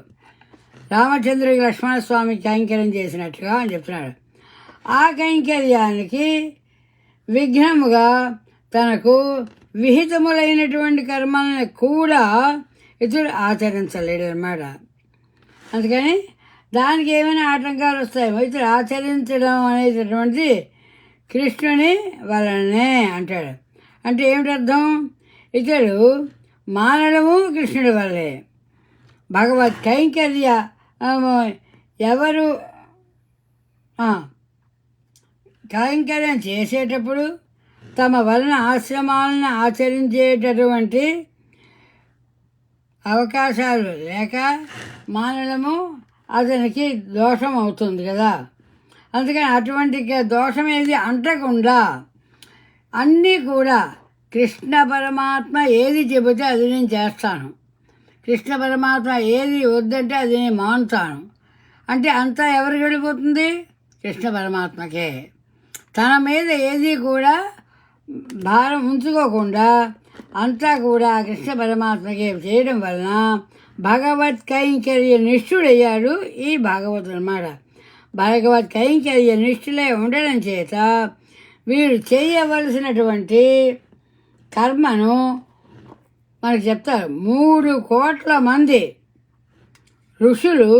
రామచంద్రుడికి లక్ష్మణస్వామి కైంకర్యం చేసినట్టుగా అని చెప్తున్నాడు. ఆ కైంకర్యానికి విఘ్నముగా తనకు విహితములైనటువంటి కర్మల్ని కూడా ఇతడు ఆచరించలేడు అన్నమాట. అందుకని దానికి ఏమైనా ఆటంకాలు వస్తాయేమో. ఇతడు ఆచరించడం అనేటటువంటిది కృష్ణుని వలనే అంటాడు. అంటే ఏమిటి అర్థం? ఇతడు మానడము కృష్ణుడి వల్లే. భగవత్ కైంకర్య ఎవరు కైంకర్యం చేసేటప్పుడు తమ వలన ఆశ్రమాలను ఆచరించేటటువంటి అవకాశాలు లేక మానడము అతనికి దోషం అవుతుంది కదా. అందుకని అటువంటి దోషం ఏది అంటకుండా అన్నీ కూడా కృష్ణ పరమాత్మ ఏది చెబితే అది నేను చేస్తాను, కృష్ణ పరమాత్మ ఏది వద్దంటే అది నేను మానుతాను అంటే అంతా ఎవరికి వెళ్ళిపోతుంది? కృష్ణ పరమాత్మకే. తన మీద ఏది కూడా భారం ఉంచుకోకుండా అంతా కూడా కృష్ణ పరమాత్మకే చేయడం వలన భగవత్ కైంకర్య నిష్ఠుడయ్యాడు ఈ భాగవతుడు అన్నమాట. భగవత్ కైంకర్య నిష్ఠులై ఉండడం చేత వీరు చేయవలసినటువంటి కర్మను మనకు చెప్తారు. 3 కోట్ల మంది ఋషులు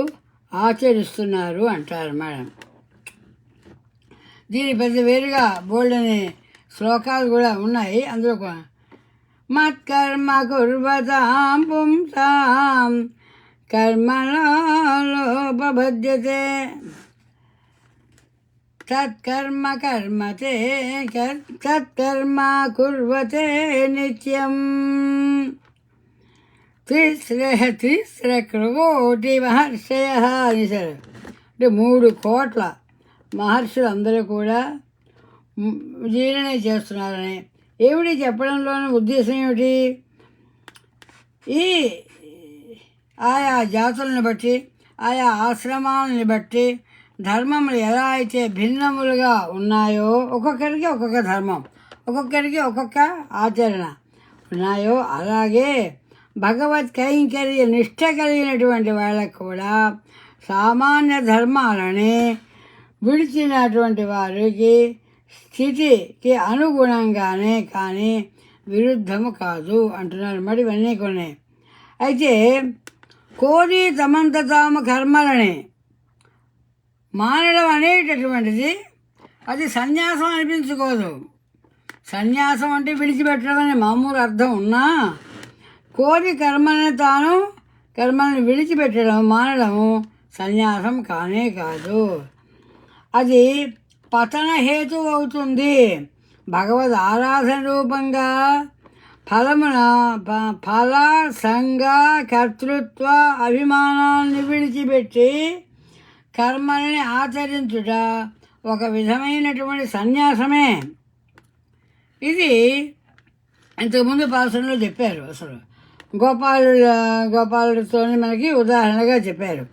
ఆచరిస్తున్నారు అంటారు మేడం. దీని పెద్ద వేరుగా బోల్డని శ్లోకాలు కూడా ఉన్నాయి. అందులో మత్కర్మ కుర్వతాం పుంసాం కర్మలోపబధ్యతే తత్కర్మ కర్మతే తత్కర్మ కుర్వతే నిత్యం త్రిస్రకోటి మహర్షయ అని సార్. అంటే 3 కోట్ల మహర్షులు అందరూ కూడా దీనినే చేస్తున్నారని ఏమిటి చెప్పడంలోని ఉద్దేశం ఏమిటి? ఈ ఆయా జాతులను బట్టి ఆయా ఆశ్రమాలను బట్టి ధర్మములు ఎలా అయితే భిన్నములుగా ఉన్నాయో, ఒక్కొక్కరికి ఒక్కొక్క ధర్మం, ఒక్కొక్కరికి ఒక్కొక్క ఆచరణ ఉన్నాయో, అలాగే భగవత్ కైంకర్య నిష్ఠ కలిగినటువంటి వాళ్ళకు కూడా సామాన్య ధర్మాలని విడిచినటువంటి వారికి స్థితికి అనుగుణంగానే కానీ విరుద్ధము కాదు అంటున్నారు. మరి ఇవన్నీ కొన్ని అయితే కోరి తమంత తాము కర్మలని మానడం అనేటటువంటిది అది సన్యాసం అనిపించుకోదు. సన్యాసం అంటే విడిచిపెట్టడం అనే మామూలు అర్థం ఉన్నా కోరి కర్మల్ని విడిచిపెట్టడం మానడము సన్యాసం కానే కాదు. అది పతన హేతు అవుతుంది. భగవద్ ఆరాధన రూపంగా ఫల సంగ కర్తృత్వ అభిమానాన్ని విడిచిపెట్టి కర్మల్ని ఆచరించుట ఒక విధమైనటువంటి సన్యాసమే. ఇది ఇంతకుముందు పాసనలో చెప్పారు. అసలు గోపాలుడితో మనకి ఉదాహరణగా చెప్పారు.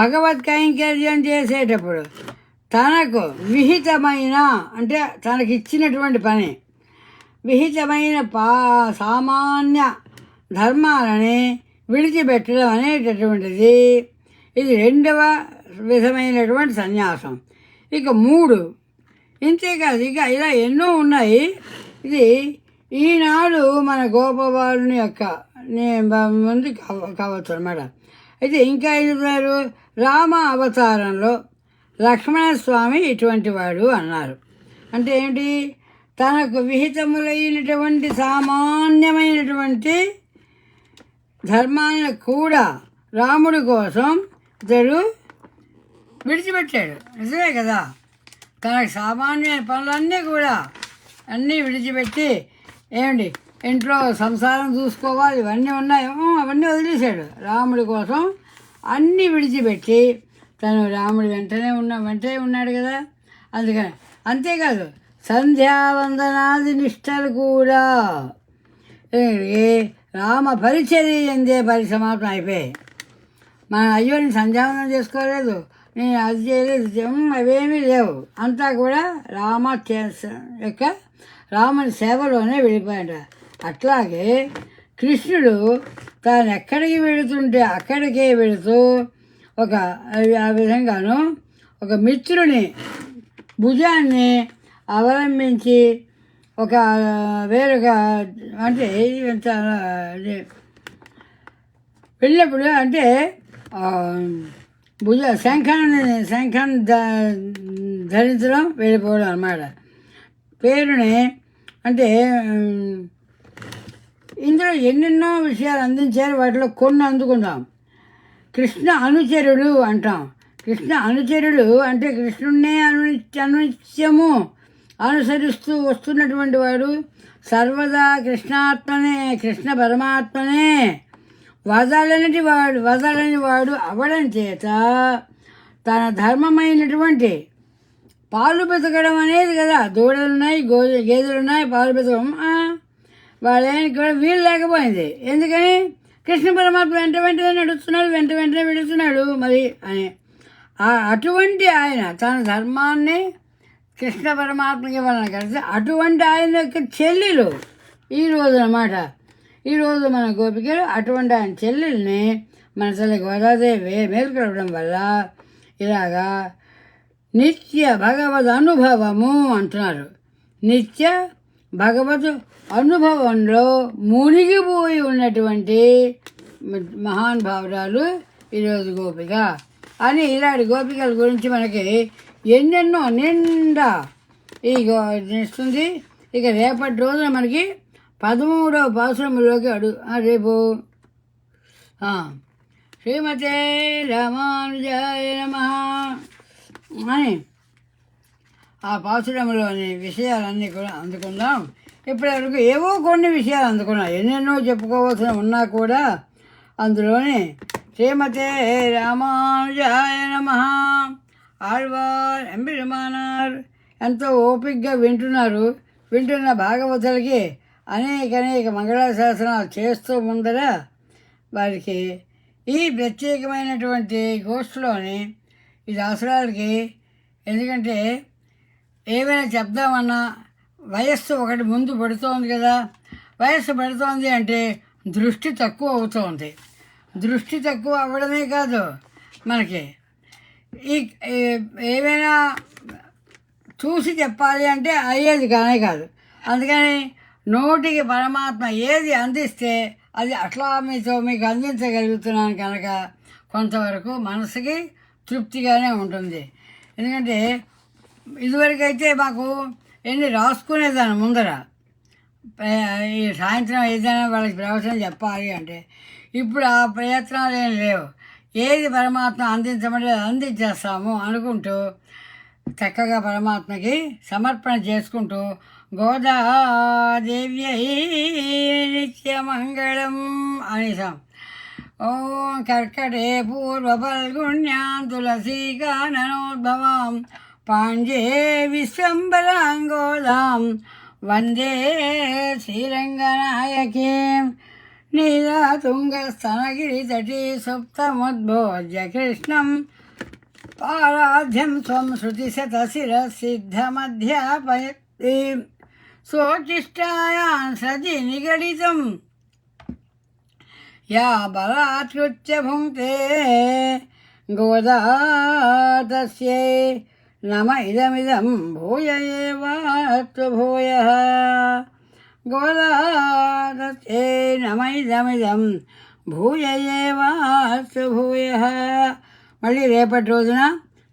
భగవత్ కైంకర్యం చేసేటప్పుడు తనకు విహితమైన అంటే తనకిచ్చినటువంటి పని విహితమైన సామాన్య ధర్మాలని విడిచిపెట్టడం అనేటటువంటిది ఇది 2వ విధమైనటువంటి సన్యాసం. ఇక 3 ఇంతేకాదు, ఇక ఇలా ఎన్నో ఉన్నాయి. ఇది ఈనాడు మన గోపబాలుని యొక్క ముందు కావచ్చు అన్నమాట. అయితే ఇంకా ఏం చెప్తున్నారు? రామ అవతారంలో లక్ష్మణస్వామి ఇటువంటి వాడు అన్నారు. అంటే ఏంటి? తనకు విహితములైనటువంటి సామాన్యమైనటువంటి ధర్మాలను కూడా రాముడి కోసం ఇతడు విడిచిపెట్టాడు. నిజమే కదా. తనకు సామాన్యమైన పనులన్నీ కూడా అన్నీ విడిచిపెట్టి ఏమండి ఇంట్లో సంసారం చూసుకోవాలి ఇవన్నీ ఉన్నాయో అవన్నీ వదిలేశాడు. రాముడి కోసం అన్నీ విడిచిపెట్టి తను రాముడి వెంటనే ఉన్నాడు కదా. అందుకని అంతేకాదు సంధ్యావందనాది నిష్టలు కూడా రామ పరిచర్య ఎందే పరిసమాప్తం అయిపోయాయి. మన అయ్యో నేను సంధ్యావందనం చేసుకోలేదు, నేను అది చేయలేదు, అవేమీ లేవు. అంతా కూడా రాముని సేవలోనే వెళ్ళిపోయాడు. అట్లాగే కృష్ణుడు తాను ఎక్కడికి వెళుతుంటే అక్కడికే వెళుతూ ఆ విధంగాను ఒక మిత్రుని భుజాన్ని అవలంబించి వేరొక అంటే వెళ్ళినప్పుడు అంటే శంఖాన్ని ధరించడం వెళ్ళిపోవడం అన్నమాట. పేరుని అంటే ఇందులో ఎన్నెన్నో విషయాలు అందించారు. వాటిలో కొన్ని అందుకుందాం. కృష్ణ అనుచరుడు అంటాం. కృష్ణ అనుచరుడు అంటే కృష్ణున్నే అనునిత్యము అనుసరిస్తూ వస్తున్నటువంటి వాడు, సర్వదా కృష్ణ పరమాత్మనే వదలని వాడు అవ్వడం చేత తన ధర్మమైనటువంటి పాలు బతకడం అనేది కదా, దూడలున్నాయి గేదెలున్నాయి, పాలు బతకడం వాళ్ళకి కూడా వీలు లేకపోయింది. ఎందుకని కృష్ణ పరమాత్మ వెంటనే నడుస్తున్నాడు, వెంటనే వెళుతున్నాడు మరి అని. అటువంటి ఆయన తన ధర్మాన్ని కృష్ణ పరమాత్మకి వలన కలిసి అటువంటి ఆయన యొక్క చెల్లెలు ఈరోజు అన్నమాట. ఈరోజు మన గోపికలు అటువంటి ఆయన చెల్లెల్ని మన తల్లి గోదాదేవి మేల్కొలవడం వల్ల ఇలాగా నిత్య భగవద్ అనుభవము అంటున్నారు. నిత్య భగవద్ అనుభవంలో మునిగిపోయి ఉన్నటువంటి మహానుభావురాలు ఈరోజు గోపిక అని ఇలాంటి గోపికల గురించి మనకి ఎన్నెన్నో నిండా ఇస్తుంది. ఇక రేపటి రోజున మనకి 13వ పాసురంలోకి రేపు శ్రీమతే రామానుజాయ నమః అని ఆ పాసురంలోని విషయాలన్నీ కూడా అందుకుందాం. ఇప్పటివరకు ఏవో కొన్ని విషయాలు అందుకున్నాం, ఎన్నెన్నో చెప్పుకోవాల్సిన ఉన్నా కూడా అందులోని శ్రీమతే రామానుజాయ నమః ఆళ్వార్ ఎంబెరుమానార్ ఎంతో ఓపికగా వింటున్న భాగవతులకి అనేక మంగళాశాసనాలు చేస్తూ ముందర వారికి ఈ ప్రత్యేకమైనటువంటి గోష్ఠిలోని ఈ దాసరాలకి, ఎందుకంటే ఏమైనా చెప్దామన్నా వయస్సు ఒకటి ముందు పడుతోంది కదా. వయస్సు పడుతోంది అంటే దృష్టి తక్కువ అవుతోంది. దృష్టి తక్కువ అవ్వడమే కాదు, మనకి ఏమైనా చూసి చెప్పాలి అంటే అయ్యేది కాదు. అందుకని నోటికి పరమాత్మ ఏది అందిస్తే అది అట్లా మీకు అందించగలుగుతున్నాను కనుక కొంతవరకు మనసుకి తృప్తిగానే ఉంటుంది. ఎందుకంటే ఇదివరకైతే మాకు ఎన్ని రాసుకునేదాన్ని ముందర, ఈ సాయంత్రం ఏదైనా వాళ్ళకి ప్రవచనం చెప్పాలి అంటే. ఇప్పుడు ఆ ప్రయత్నాలు ఏం లేవు. ఏది పరమాత్మ అందించమంటే అందించేస్తాము అనుకుంటూ చక్కగా పరమాత్మకి సమర్పణ చేసుకుంటూ గోదాదేవ్యై నిత్యమంగళం అనేసాం. ఓం కర్కటే పూర్వఫల్గుణ్యాం తులసీకాననోద్భవాం పాండ్యే విశ్వంబరాంగోదాం వందే శ్రీరంగనాయకీం నీలాతుంగస్తనగిరితటీ సుప్తముద్భోజ్య కృష్ణం పారాధ్యం స్వం శృతిశతశిరసిద్ధమధ్యాపయతి సోచిష్టాయాం సజి నిగడితం యా బలాత్కృత్య భుంక్తే గోదా తస్యై నమ ఇదమిదం భూయ ఏవాస్తు భూయః గోదా తస్యై నమ ఇదమిదం భూయ ఏవాస్తు భూయః. మళ్ళీ రేపటి రోజున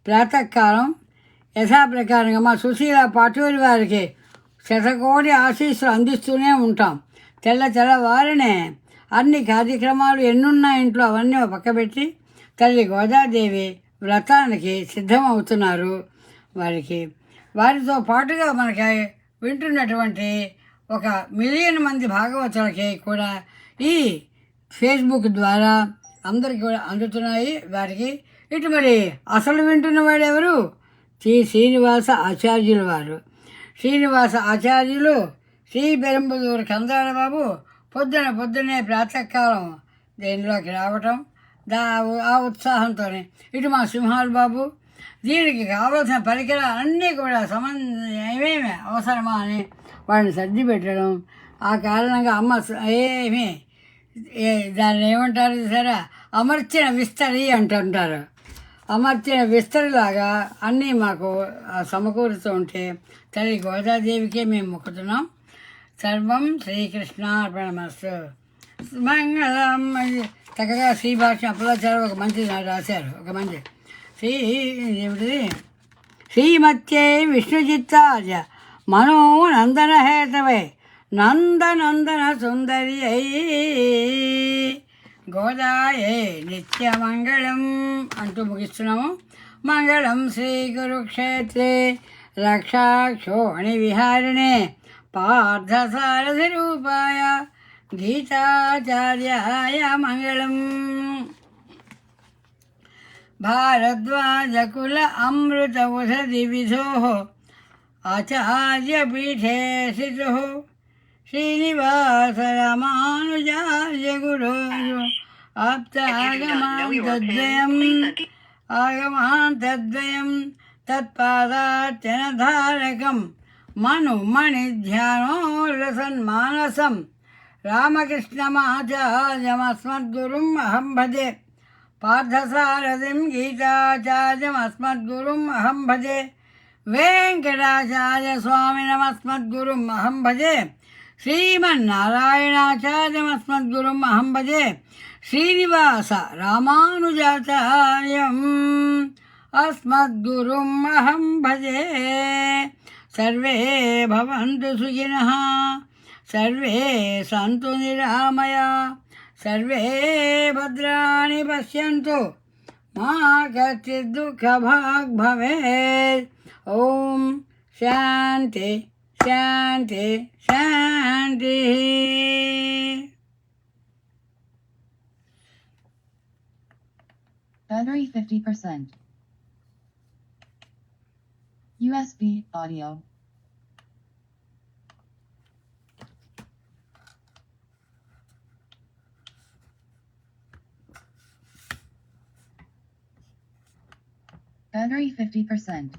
ప్రాతకాలం యథాప్రకారంగా మా సుశీల పాటూరి వారికి శతకోటి ఆశీస్సులు అందిస్తూనే ఉంటాం. తెల్లవారినే అన్ని కార్యక్రమాలు ఎన్నున్నా ఇంట్లో అవన్నీ పక్కబెట్టి తల్లి గోదాదేవి వ్రతానికి సిద్ధమవుతున్నారు. వారితో పాటుగా మనకి వింటున్నటువంటి 1 మిలియన్ మంది భాగవతులకి కూడా ఈ ఫేస్బుక్ ద్వారా అందరికీ కూడా అందుతున్నాయి వారికి. ఇటు మరి అసలు వింటున్నవాడు ఎవరు? శ్రీనివాస ఆచార్యులు వారు. శ్రీనివాస ఆచార్యులు శ్రీ పెరంబదూరు కందాల బాబు పొద్దున్నే ప్రాతకాలం దీనిలోకి రావటం, ఆ ఉత్సాహంతో ఇటు మా సింహాల్ బాబు దీనికి కావలసిన పరికరాలు అన్నీ కూడా ఏమేమి అవసరమా అని వాడిని సర్ది పెట్టడం. ఆ కారణంగా అమ్మ ఏమీ దాన్ని ఏమంటారు సరే అమర్చిన విస్తరి అంటుంటారు. అమర్చిన విస్తరిలాగా అన్నీ మాకు సమకూరుతూ ఉంటే తల్లి గోదాదేవికే మేము మొక్కుతున్నాం. సర్వం శ్రీకృష్ణ అర్పణమస్తు. మంగళం. చక్కగా శ్రీ భాష అప్పలాచారు ఒక మంచి రాశారు. ఒక మంచి ఏమిటిది శ్రీమత్యై విష్ణుచిత్తాజ మనో నందన హేతవే నందనందన సుందర్యై గోదాయే నిత్యమంగళం అంటూ ముగిస్తున్నాము. మంగళం శ్రీ కురుక్షేత్రే రక్షాక్షోణి విహారిణే పార్థసారథి రూపాయ గీతాచార్యాయ మంగళం. భారద్వాజకుల అమృత ఉషధి విధో ఆచార్యపీఠే స్థితుః శ్రీనివాస రామానుజార్య గురో ఆగమాంతద్వయం తత్పాదార్చనధారకం మనుమణిధ్యానోరసన్మానసం రామకృష్ణమాచార్యమస్మద్గురుం అహం భజే పార్థసారథిం గీతాచార్యమస్మద్గురుం అహం భజే వెంకటాచార్య స్వామినమస్మద్గురుం అహం భజే శ్రీమన్నారాయణాచార్యమస్మద్గురుం అహం భజే శ్రీనివాస రామానుజాచార్యం అస్మద్గురుం అహం భజే. సర్వే భవంతు సుఖినః సర్వే సంతు నిరామయా సర్వే భద్రాణి పశ్యంతు మా కచ్చిత్ దుఃఖభాగ్ భవేత్. ఓం శాంతి శాంతి శాంతి. Battery 50%. USB audio. Battery 50%.